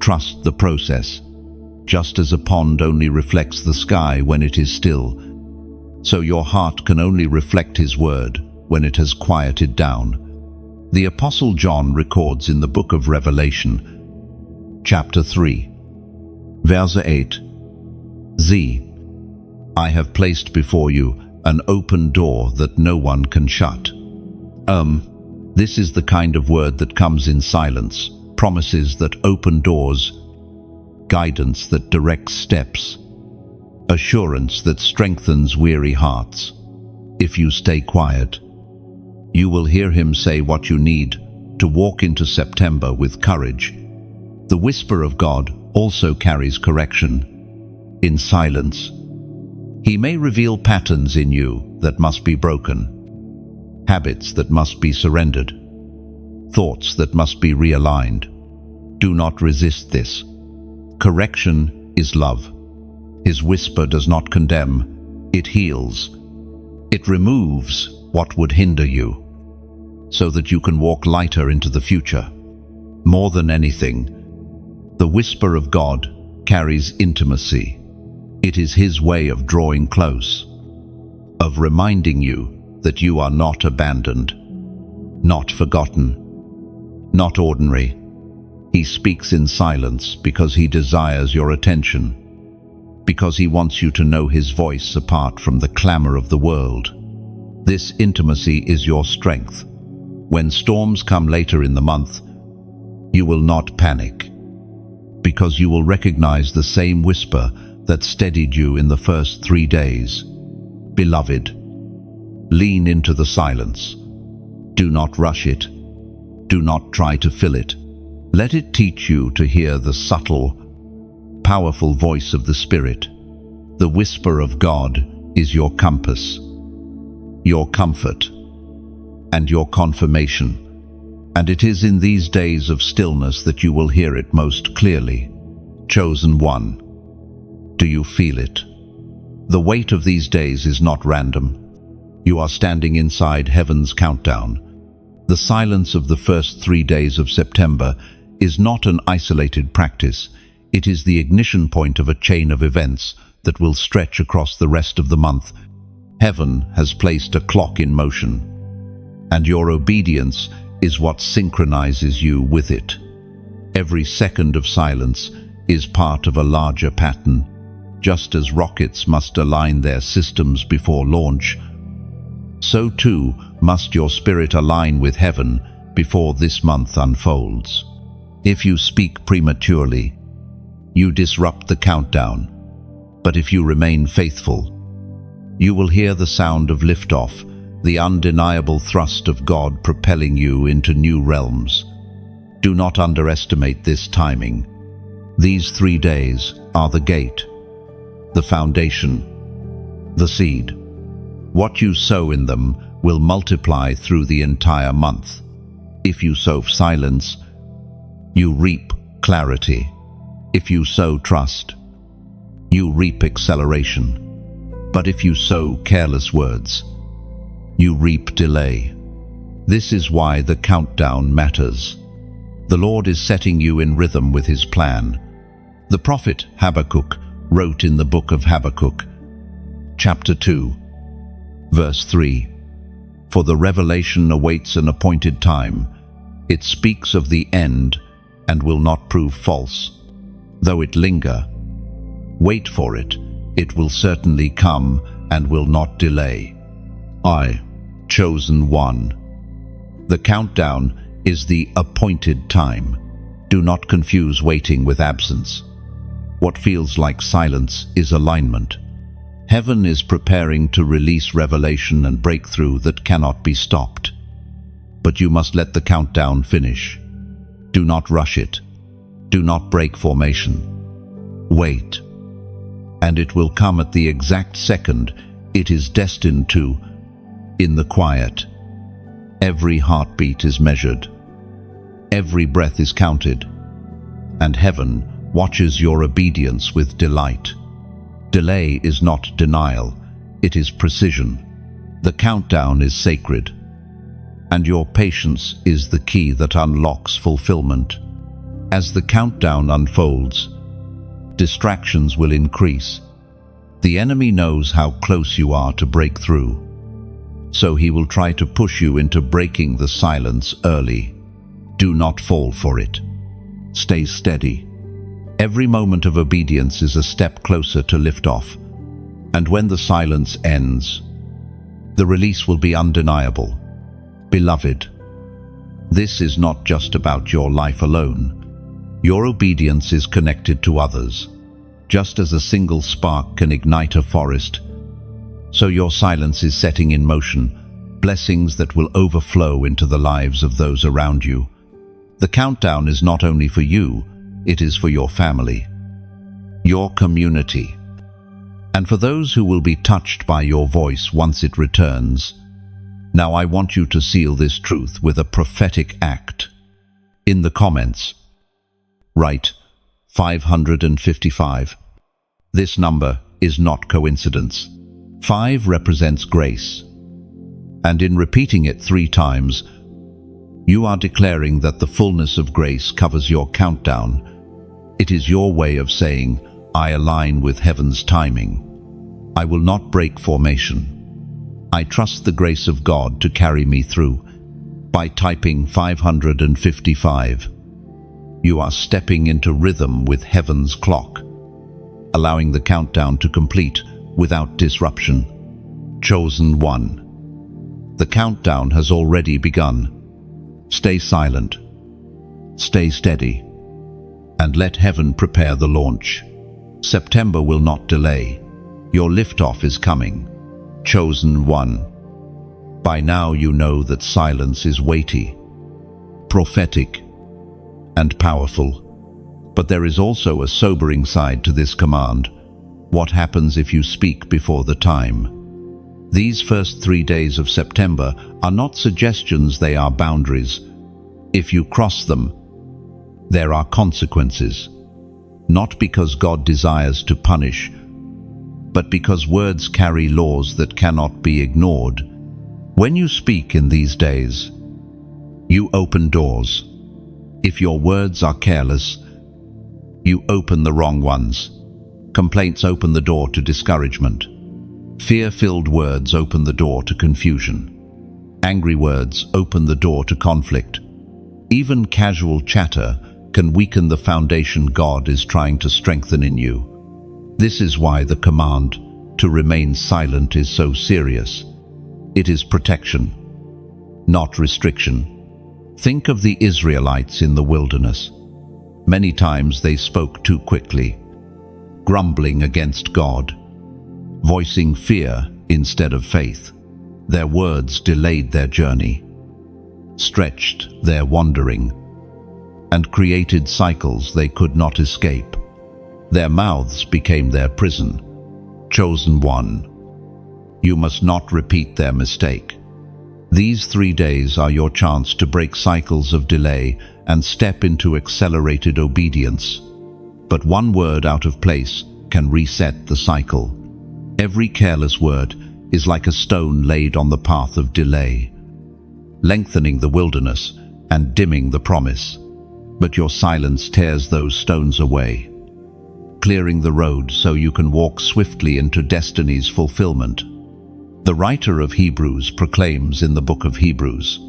Trust the process. Just as a pond only reflects the sky when it is still, so your heart can only reflect His word when it has quieted down. The Apostle John records in the book of Revelation, chapter 3, verse 8, I have placed before you an open door that no one can shut. This is the kind of word that comes in silence, promises that open doors, guidance that directs steps, assurance that strengthens weary hearts. If you stay quiet, you will hear Him say what you need to walk into September with courage. The whisper of God also carries correction. In silence, He may reveal patterns in you that must be broken, habits that must be surrendered, thoughts that must be realigned. Do not resist this. Correction is love. His whisper does not condemn, it heals. It removes what would hinder you, so that you can walk lighter into the future. More than anything, the whisper of God carries intimacy. It is His way of drawing close, of reminding you that you are not abandoned, not forgotten, not ordinary. He speaks in silence because He desires your attention, because He wants you to know His voice apart from the clamor of the world. This intimacy is your strength. When storms come later in the month, you will not panic, because you will recognize the same whisper that steadied you in the first 3 days. Beloved, Lean into the silence. Do not rush it. Do not try to fill it. Let it teach you to hear the subtle, powerful voice of the Spirit. The whisper of God is your compass, your comfort, and your confirmation. And it is in these days of stillness that you will hear it most clearly. Chosen one. Do you feel it? The weight of these days is not random. You are standing inside heaven's countdown. The silence of the first 3 days of September is not an isolated practice. It is the ignition point of a chain of events that will stretch across the rest of the month. Heaven has placed a clock in motion, and your obedience is what synchronizes you with it. Every second of silence is part of a larger pattern. Just as rockets must align their systems before launch, so too must your spirit align with heaven before this month unfolds. If you speak prematurely, you disrupt the countdown. But if you remain faithful, you will hear the sound of liftoff, the undeniable thrust of God propelling you into new realms. Do not underestimate this timing. These 3 days are the gate, the foundation, the seed. What you sow in them will multiply through the entire month. If you sow silence, you reap clarity. If you sow trust, you reap acceleration. But if you sow careless words, you reap delay. This is why the countdown matters. The Lord is setting you in rhythm with His plan. The prophet Habakkuk wrote in the book of Habakkuk, chapter 2, verse 3, "For the revelation awaits an appointed time. It speaks of the end and will not prove false. Though it linger, wait for it. It will certainly come and will not delay." Chosen one. The countdown is the appointed time. Do not confuse waiting with absence. What feels like silence is alignment. Heaven is preparing to release revelation and breakthrough that cannot be stopped. But you must let the countdown finish. Do not rush it. Do not break formation. Wait. And it will come at the exact second it is destined to, in the quiet. Every heartbeat is measured. Every breath is counted. And heaven watches your obedience with delight. Delay is not denial, it is precision. The countdown is sacred, and your patience is the key that unlocks fulfillment. As the countdown unfolds, distractions will increase. The enemy knows how close you are to break through, so he will try to push you into breaking the silence early. Do not fall for it. Stay steady. Every moment of obedience is a step closer to liftoff, and when the silence ends, the release will be undeniable. Beloved, this is not just about your life alone. Your obedience is connected to others. Just as a single spark can ignite a forest, so your silence is setting in motion blessings that will overflow into the lives of those around you. The countdown is not only for you, it is for your family, your community, and for those who will be touched by your voice once it returns. Now I want you to seal this truth with a prophetic act. In the comments, write 555. This number is not coincidence. 5 represents grace, and in repeating it 3 times, you are declaring that the fullness of grace covers your countdown. It is your way of saying, I align with heaven's timing. I will not break formation. I trust the grace of God to carry me through. By typing 555, you are stepping into rhythm with heaven's clock, allowing the countdown to complete without disruption. Chosen one. The countdown has already begun. Stay silent, stay steady, and let heaven prepare the launch. September will not delay. Your liftoff is coming. Chosen one. By now you know that silence is weighty, prophetic, and powerful. But there is also a sobering side to this command. What happens if you speak before the time? These first 3 days of September are not suggestions, they are boundaries. If you cross them, there are consequences. Not because God desires to punish, but because words carry laws that cannot be ignored. When you speak in these days, you open doors. If your words are careless, you open the wrong ones. Complaints open the door to discouragement. Fear-filled words open the door to confusion. Angry words open the door to conflict. Even casual chatter can weaken the foundation God is trying to strengthen in you. This is why the command to remain silent is so serious. It is protection, not restriction. Think of the Israelites in the wilderness. Many times they spoke too quickly, grumbling against God, voicing fear instead of faith. Their words delayed their journey, stretched their wandering, and created cycles they could not escape. Their mouths became their prison. Chosen one, you must not repeat their mistake. These 3 days are your chance to break cycles of delay and step into accelerated obedience. But one word out of place can reset the cycle. Every careless word is like a stone laid on the path of delay, lengthening the wilderness and dimming the promise. But your silence tears those stones away, clearing the road so you can walk swiftly into destiny's fulfillment. The writer of Hebrews proclaims in the book of Hebrews,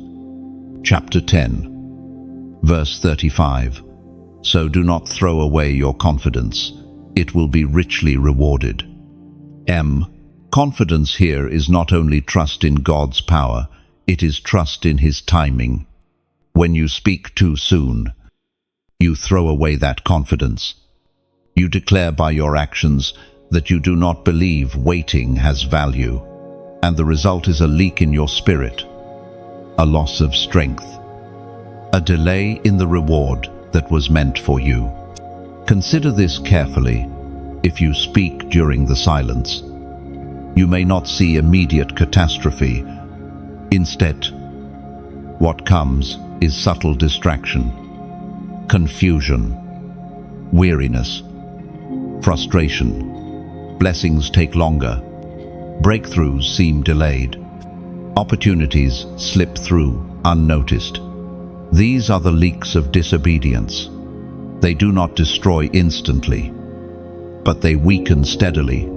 chapter 10, verse 35, "So do not throw away your confidence. It will be richly rewarded." Confidence here is not only trust in God's power, it is trust in His timing. When you speak too soon, you throw away that confidence. You declare by your actions that you do not believe waiting has value, and the result is a leak in your spirit, a loss of strength, a delay in the reward that was meant for you. Consider this carefully. If you speak during the silence, you may not see immediate catastrophe. Instead, what comes is subtle distraction, confusion, weariness, frustration. Blessings take longer. Breakthroughs seem delayed. Opportunities slip through unnoticed. These are the leaks of disobedience. They do not destroy instantly, but they weaken steadily.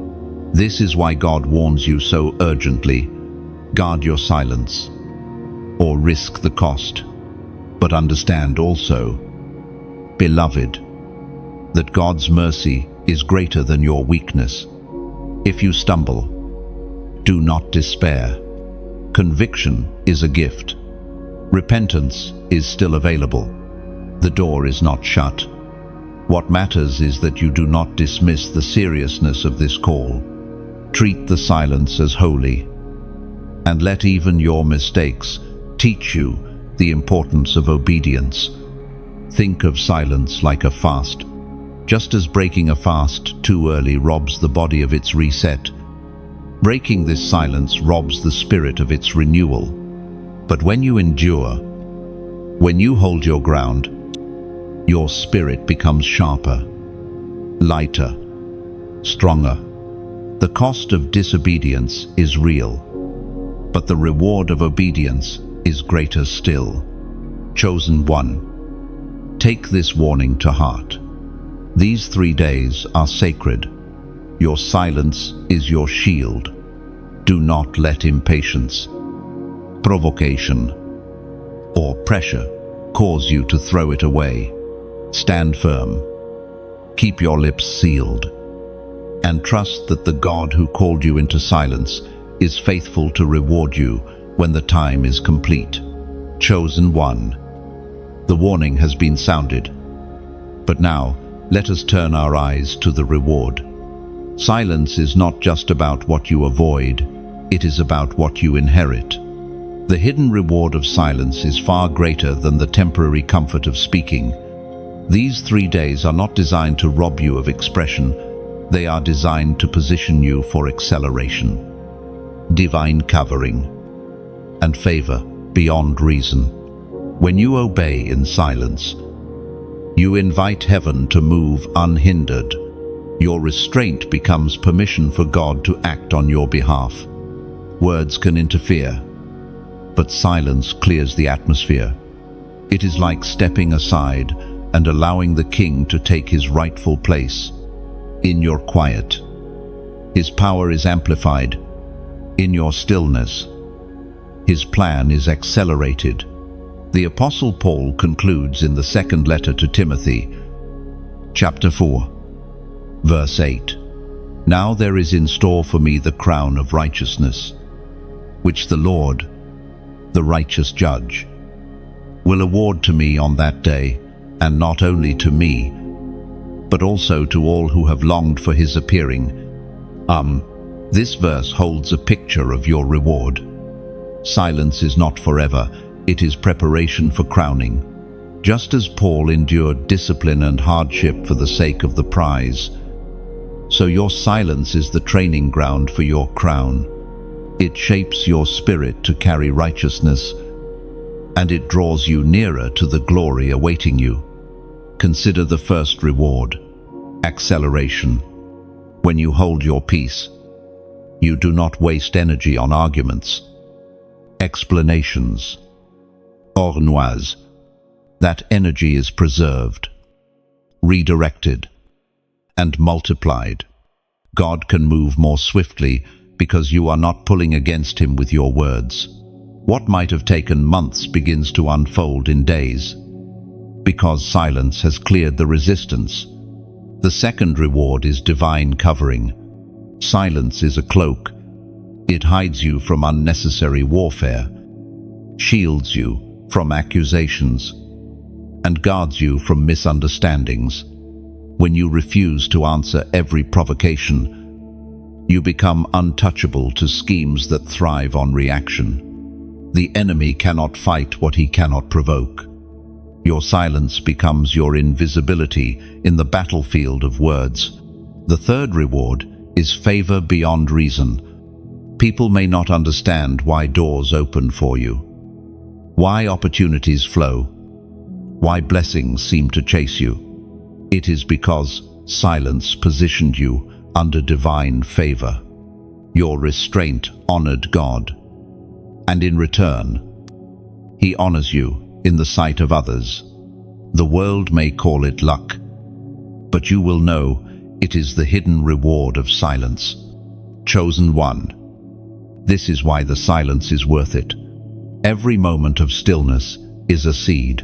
This is why God warns you so urgently. Guard your silence, or risk the cost. But understand also, beloved, that God's mercy is greater than your weakness. If you stumble, do not despair. Conviction is a gift. Repentance is still available. The door is not shut. What matters is that you do not dismiss the seriousness of this call. Treat the silence as holy, and let even your mistakes teach you the importance of obedience. Think of silence like a fast. Just as breaking a fast too early robs the body of its reset, breaking this silence robs the spirit of its renewal. But when you endure, when you hold your ground, your spirit becomes sharper, lighter, stronger. The cost of disobedience is real, but the reward of obedience is greater still. Chosen one, take this warning to heart. These 3 days are sacred. Your silence is your shield. Do not let impatience, provocation, or pressure cause you to throw it away. Stand firm. Keep your lips sealed, and trust that the God who called you into silence is faithful to reward you when the time is complete. Chosen one, the warning has been sounded. But now, let us turn our eyes to the reward. Silence is not just about what you avoid, it is about what you inherit. The hidden reward of silence is far greater than the temporary comfort of speaking. These 3 days are not designed to rob you of expression. They are designed to position you for acceleration, divine covering, and favor beyond reason. When you obey in silence, you invite heaven to move unhindered. Your restraint becomes permission for God to act on your behalf. Words can interfere, but silence clears the atmosphere. It is like stepping aside and allowing the king to take his rightful place. In your quiet, his power is amplified. In your stillness, his plan is accelerated. The Apostle Paul concludes in the second letter to Timothy, chapter 4, verse 8, "Now there is in store for me the crown of righteousness, which the Lord, the righteous judge, will award to me on that day, and not only to me, but also to all who have longed for his appearing." This verse holds a picture of your reward. Silence is not forever, it is preparation for crowning. Just as Paul endured discipline and hardship for the sake of the prize, so your silence is the training ground for your crown. It shapes your spirit to carry righteousness, and it draws you nearer to the glory awaiting you. Consider the first reward, acceleration. When you hold your peace, you do not waste energy on arguments, explanations, ornoise. That energy is preserved, redirected, and multiplied. God can move more swiftly because you are not pulling against him with your words. What might have taken months begins to unfold in days, because silence has cleared the resistance. The second reward is divine covering. Silence is a cloak. It hides you from unnecessary warfare, shields you from accusations, and guards you from misunderstandings. When you refuse to answer every provocation, you become untouchable to schemes that thrive on reaction. The enemy cannot fight what he cannot provoke. Your silence becomes your invisibility in the battlefield of words. The third reward is favor beyond reason. People may not understand why doors open for you, why opportunities flow, why blessings seem to chase you. It is because silence positioned you under divine favor. Your restraint honored God, and in return, he honors you in the sight of others. The world may call it luck, but you will know it is the hidden reward of silence. Chosen one. This is why the silence is worth it. Every moment of stillness is a seed.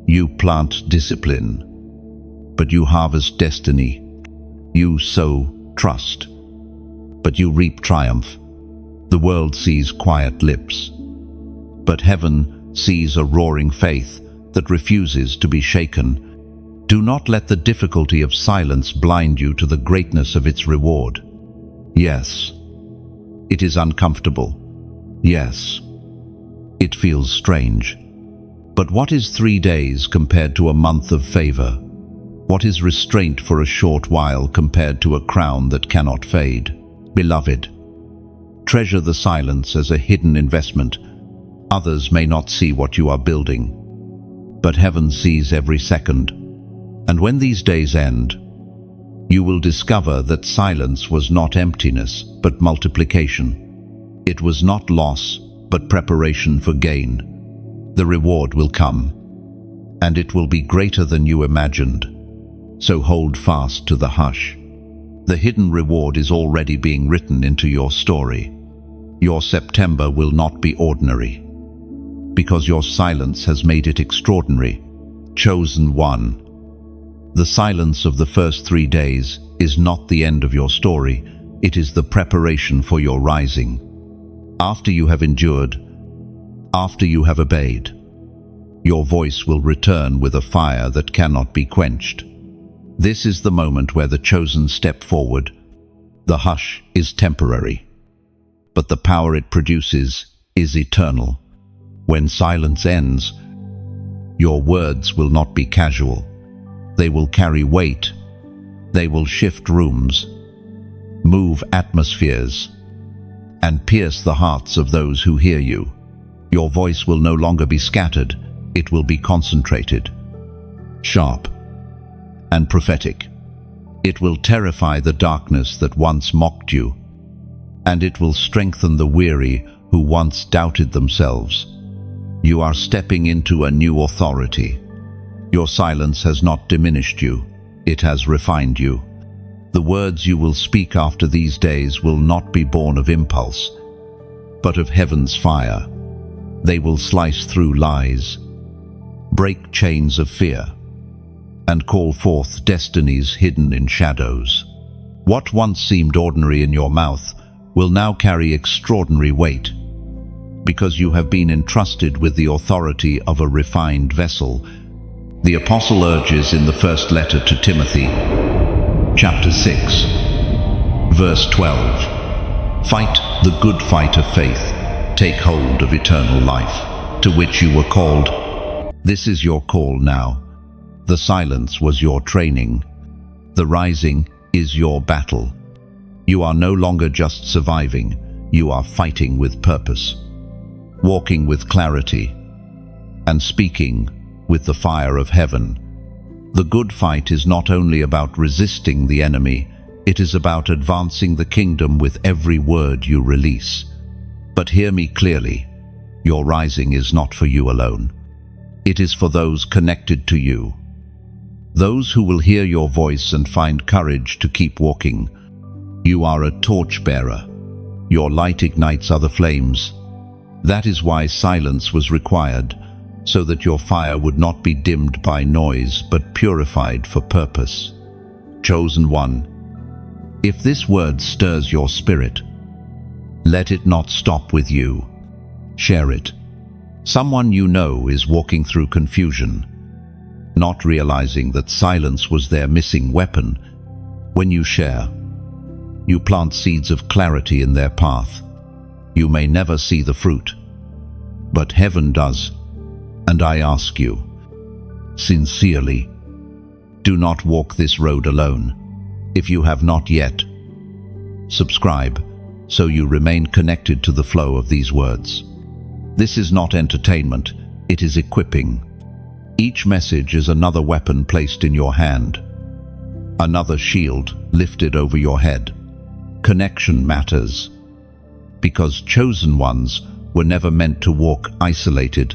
You plant discipline, but you harvest destiny. You sow trust, but you reap triumph. The world sees quiet lips, but heaven sees a roaring faith that refuses to be shaken. Do not let the difficulty of silence blind you to the greatness of its reward. Yes, it is uncomfortable. Yes, it feels strange. But what is 3 days compared to a month of favor? What is restraint for a short while compared to a crown that cannot fade? Beloved, treasure the silence as a hidden investment. Others may not see what you are building, but heaven sees every second. And when these days end, you will discover that silence was not emptiness, but multiplication. It was not loss, but preparation for gain. The reward will come, and it will be greater than you imagined. So hold fast to the hush. The hidden reward is already being written into your story. Your September will not be ordinary, because your silence has made it extraordinary. Chosen one. The silence of the first 3 days is not the end of your story, it is the preparation for your rising. After you have endured, after you have obeyed, your voice will return with a fire that cannot be quenched. This is the moment where the chosen step forward. The hush is temporary, but the power it produces is eternal. When silence ends, your words will not be casual. They will carry weight. They will shift rooms, move atmospheres, and pierce the hearts of those who hear you. Your voice will no longer be scattered. It will be concentrated, sharp, and prophetic. It will terrify the darkness that once mocked you, and it will strengthen the weary who once doubted themselves. You are stepping into a new authority. Your silence has not diminished you. It has refined you. The words you will speak after these days will not be born of impulse, but of heaven's fire. They will slice through lies, break chains of fear, and call forth destinies hidden in shadows. What once seemed ordinary in your mouth will now carry extraordinary weight, because you have been entrusted with the authority of a refined vessel. The apostle urges in the first letter to Timothy, chapter 6, verse 12, "Fight the good fight of faith. Take hold of eternal life, to which you were called." This is your call now. The silence was your training. The rising is your battle. You are no longer just surviving. You are fighting with purpose, walking with clarity, and speaking with the fire of heaven. The good fight is not only about resisting the enemy, it is about advancing the kingdom with every word you release. But hear me clearly, your rising is not for you alone. It is for those connected to you, those who will hear your voice and find courage to keep walking. You are a torchbearer. Your light ignites other flames. That is why silence was required, so that your fire would not be dimmed by noise, but purified for purpose. Chosen one, if this word stirs your spirit, let it not stop with you. Share it. Someone you know is walking through confusion, not realizing that silence was their missing weapon. When you share, you plant seeds of clarity in their path. You may never see the fruit, but heaven does. And I ask you, sincerely, do not walk this road alone. If you have not yet, subscribe so you remain connected to the flow of these words. This is not entertainment, it is equipping. Each message is another weapon placed in your hand, another shield lifted over your head. Connection matters, because chosen ones were never meant to walk isolated.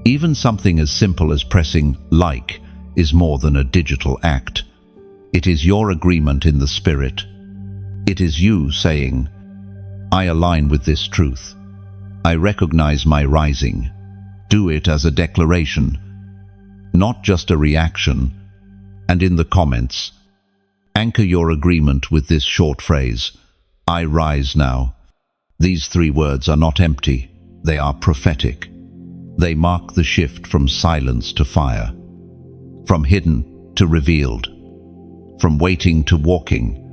Even something as simple as pressing like is more than a digital act. It is your agreement in the spirit. It is you saying, I align with this truth. I recognize my rising. Do it as a declaration, not just a reaction. And in the comments, anchor your agreement with this short phrase, I rise now. These 3 words are not empty, they are prophetic. They mark the shift from silence to fire, from hidden to revealed, from waiting to walking.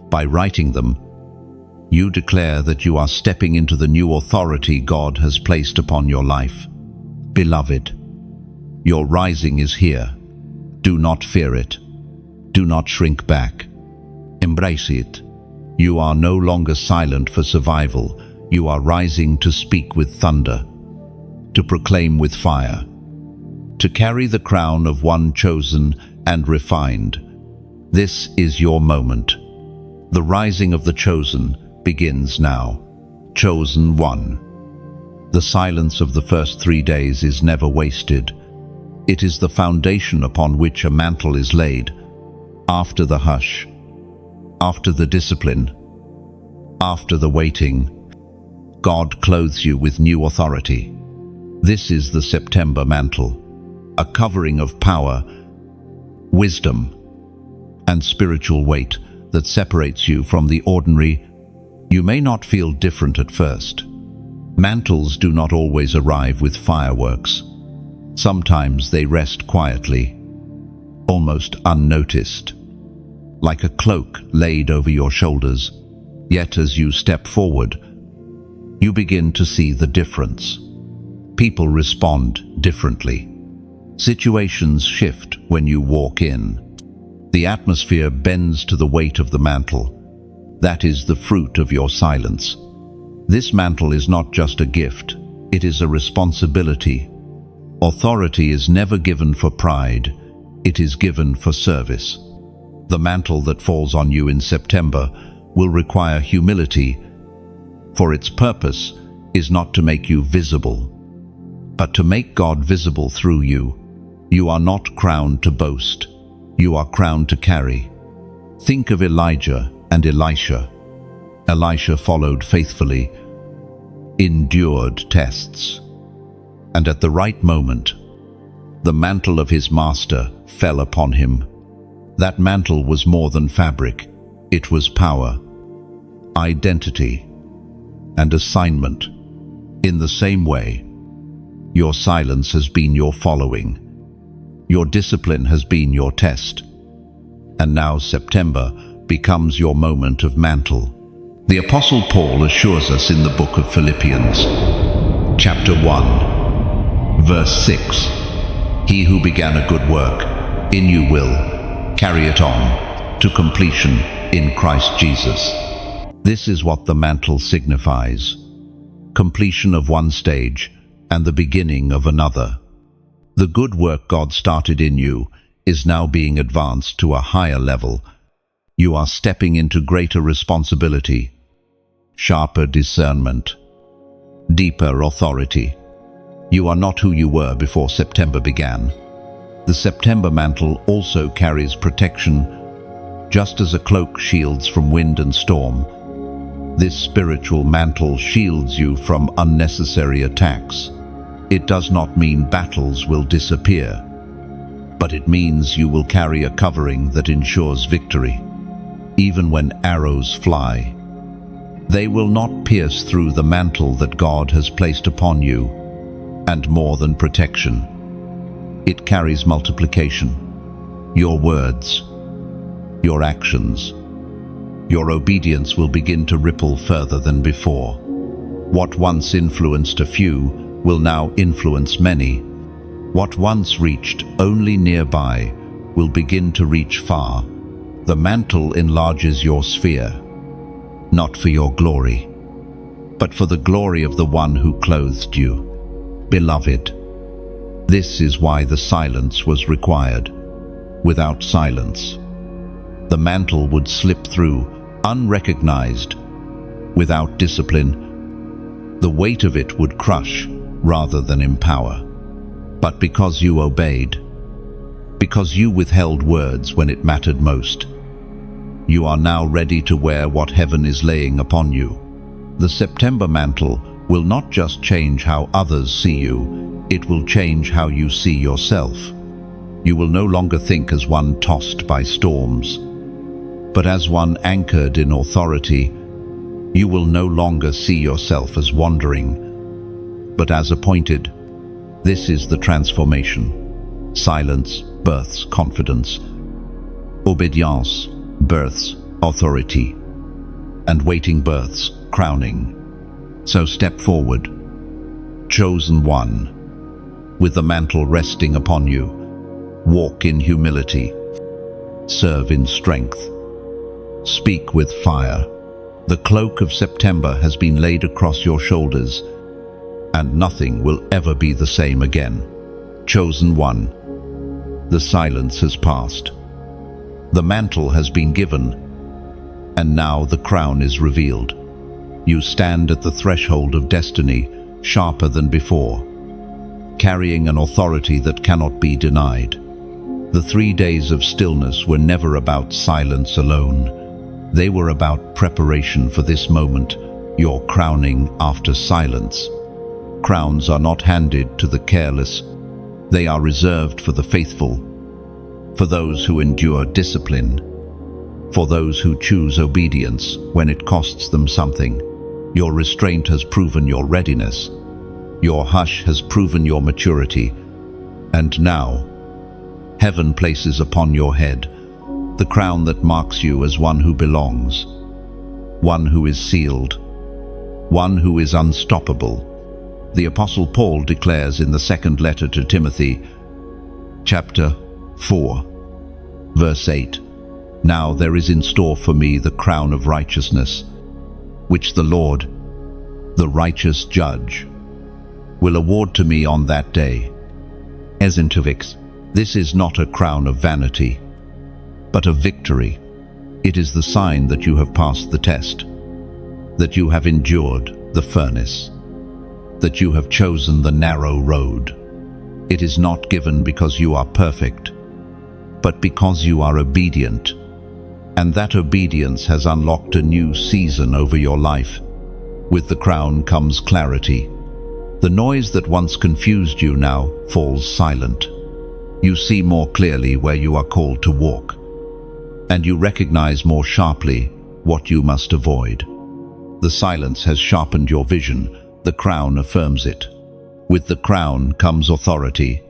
By writing them, you declare that you are stepping into the new authority God has placed upon your life. Beloved, your rising is here. Do not fear it. Do not shrink back. Embrace it. You are no longer silent for survival. You are rising to speak with thunder, to proclaim with fire, to carry the crown of one chosen and refined. This is your moment. The rising of the chosen begins now. Chosen one. The silence of the first 3 days is never wasted. It is the foundation upon which a mantle is laid. After the hush, after the discipline, after the waiting, God clothes you with new authority. This is the September mantle, a covering of power, wisdom, and spiritual weight that separates you from the ordinary. You may not feel different at first. Mantles do not always arrive with fireworks. Sometimes they rest quietly, almost unnoticed, like a cloak laid over your shoulders. Yet as you step forward, you begin to see the difference. People respond differently. Situations shift when you walk in. The atmosphere bends to the weight of the mantle. That is the fruit of your silence. This mantle is not just a gift, it is a responsibility. Authority is never given for pride, it is given for service. The mantle that falls on you in September will require humility, for its purpose is not to make you visible, but to make God visible through you. You are not crowned to boast, you are crowned to carry. Think of Elijah and Elisha. Elisha followed faithfully, endured tests, and at the right moment, the mantle of his master fell upon him. That mantle was more than fabric, it was power, identity, and assignment. In the same way, your silence has been your following. Your discipline has been your test. And now September becomes your moment of mantle. The Apostle Paul assures us in the book of Philippians, chapter 1, verse 6, "He who began a good work in you will carry it on to completion in Christ Jesus." This is what the mantle signifies: completion of one stage and the beginning of another. The good work God started in you is now being advanced to a higher level. You are stepping into greater responsibility, sharper discernment, deeper authority. You are not who you were before September began. The September mantle also carries protection, just as a cloak shields from wind and storm. This spiritual mantle shields you from unnecessary attacks. It does not mean battles will disappear, but it means you will carry a covering that ensures victory. Even when arrows fly, they will not pierce through the mantle that God has placed upon you. And more than protection, it carries multiplication. Your words, your actions, your obedience will begin to ripple further than before. What once influenced a few will now influence many. What once reached only nearby will begin to reach far. The mantle enlarges your sphere, not for your glory, but for the glory of the one who clothed you. Beloved, this is why the silence was required. Without silence, the mantle would slip through unrecognized. Without discipline, the weight of it would crush rather than empower. But because you obeyed, because you withheld words when it mattered most, you are now ready to wear what heaven is laying upon you. The September mantle will not just change how others see you, it will change how you see yourself. You will no longer think as one tossed by storms, but as one anchored in authority. You will no longer see yourself as wandering, but as appointed. This is the transformation. Silence births confidence. Obedience births authority. And waiting births crowning. So step forward, chosen one, with the mantle resting upon you. Walk in humility. Serve in strength. Speak with fire. The cloak of September has been laid across your shoulders, and nothing will ever be the same again. Chosen one, the silence has passed. The mantle has been given, and now the crown is revealed. You stand at the threshold of destiny, sharper than before, carrying an authority that cannot be denied. The 3 days of stillness were never about silence alone. They were about preparation for this moment, your crowning after silence. Crowns are not handed to the careless. They are reserved for the faithful, for those who endure discipline, for those who choose obedience when it costs them something. Your restraint has proven your readiness. Your hush has proven your maturity. And now, heaven places upon your head the crown that marks you as one who belongs, one who is sealed, one who is unstoppable, The Apostle Paul declares in the second letter to Timothy, chapter 4, verse 8, "Now there is in store for me the crown of righteousness, which the Lord, the righteous judge, will award to me on that day." Esintovix, this is not a crown of vanity, but of victory. It is the sign that you have passed the test, that you have endured the furnace, that you have chosen the narrow road. It is not given because you are perfect, but because you are obedient, and that obedience has unlocked a new season over your life. With the crown comes clarity. The noise that once confused you now falls silent. You see more clearly where you are called to walk, and you recognize more sharply what you must avoid. The silence has sharpened your vision. The crown affirms it. With the crown comes authority.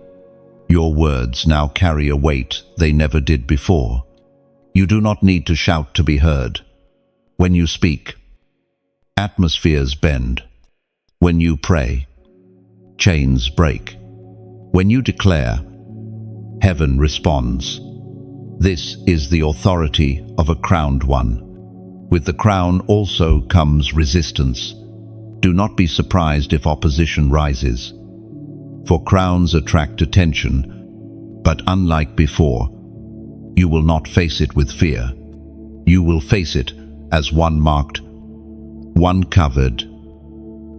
Your words now carry a weight they never did before. You do not need to shout to be heard. When you speak, atmospheres bend. When you pray, chains break. When you declare, heaven responds. This is the authority of a crowned one. With the crown also comes resistance. Do not be surprised if opposition rises, for crowns attract attention, but unlike before, you will not face it with fear. You will face it as one marked, one covered,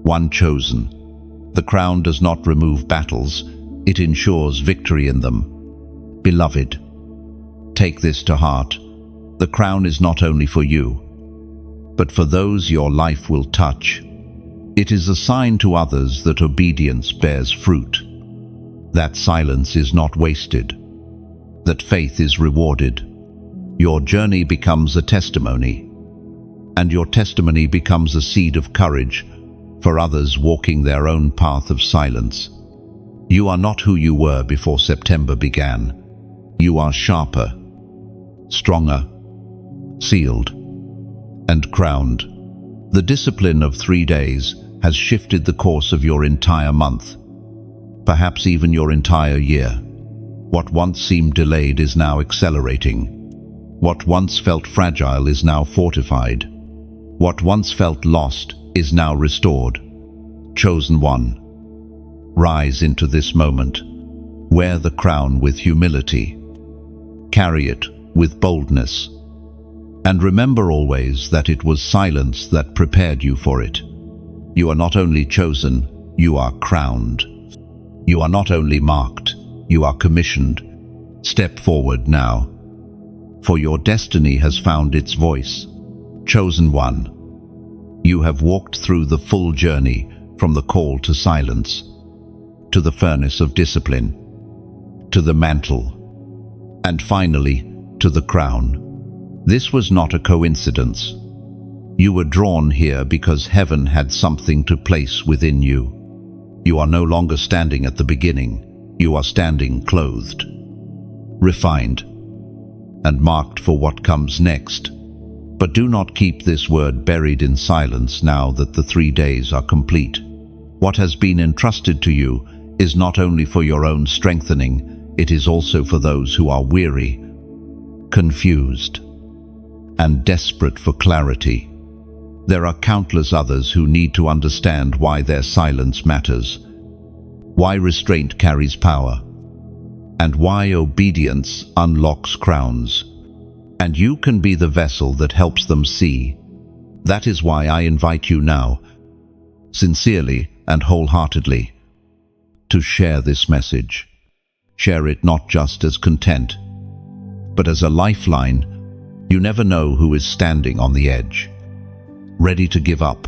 one chosen. The crown does not remove battles, it ensures victory in them. Beloved, take this to heart. The crown is not only for you, but for those your life will touch. It is a sign to others that obedience bears fruit, that silence is not wasted, that faith is rewarded. Your journey becomes a testimony, and your testimony becomes a seed of courage for others walking their own path of silence. You are not who you were before September began. You are sharper, stronger, sealed, and crowned. The discipline of 3 days has shifted the course of your entire month, perhaps even your entire year. What once seemed delayed is now accelerating. What once felt fragile is now fortified. What once felt lost is now restored. Chosen one, rise into this moment. Wear the crown with humility. Carry it with boldness. And remember always that it was silence that prepared you for it. You are not only chosen, you are crowned. You are not only marked, you are commissioned. Step forward now, for your destiny has found its voice. Chosen one, you have walked through the full journey from the call to silence, to the furnace of discipline, to the mantle, and finally to the crown. This was not a coincidence. You were drawn here because heaven had something to place within you. You are no longer standing at the beginning. You are standing clothed, refined, and marked for what comes next. But do not keep this word buried in silence now that the 3 days are complete. What has been entrusted to you is not only for your own strengthening, it is also for those who are weary, confused, and desperate for clarity. There are countless others who need to understand why their silence matters, why restraint carries power, and why obedience unlocks crowns. And you can be the vessel that helps them see. That is why I invite you now, sincerely and wholeheartedly, to share this message. Share it not just as content, but as a lifeline. You never know who is standing on the edge, ready to give up,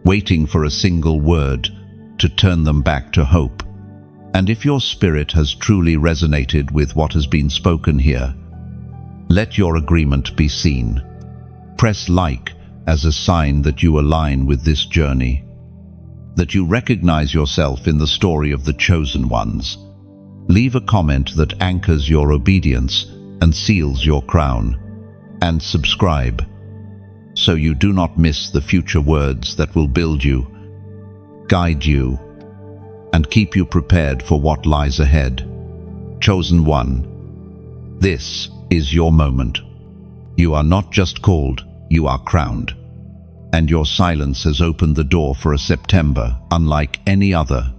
waiting for a single word to turn them back to hope. And if your spirit has truly resonated with what has been spoken here, let your agreement be seen. Press like as a sign that you align with this journey, that you recognize yourself in the story of the chosen ones. Leave a comment that anchors your obedience and seals your crown. And subscribe, so you do not miss the future words that will build you guide you, and keep you prepared for what lies ahead. Chosen one, this is your moment. You are not just called, you are crowned. And your silence has opened the door for a September unlike any other.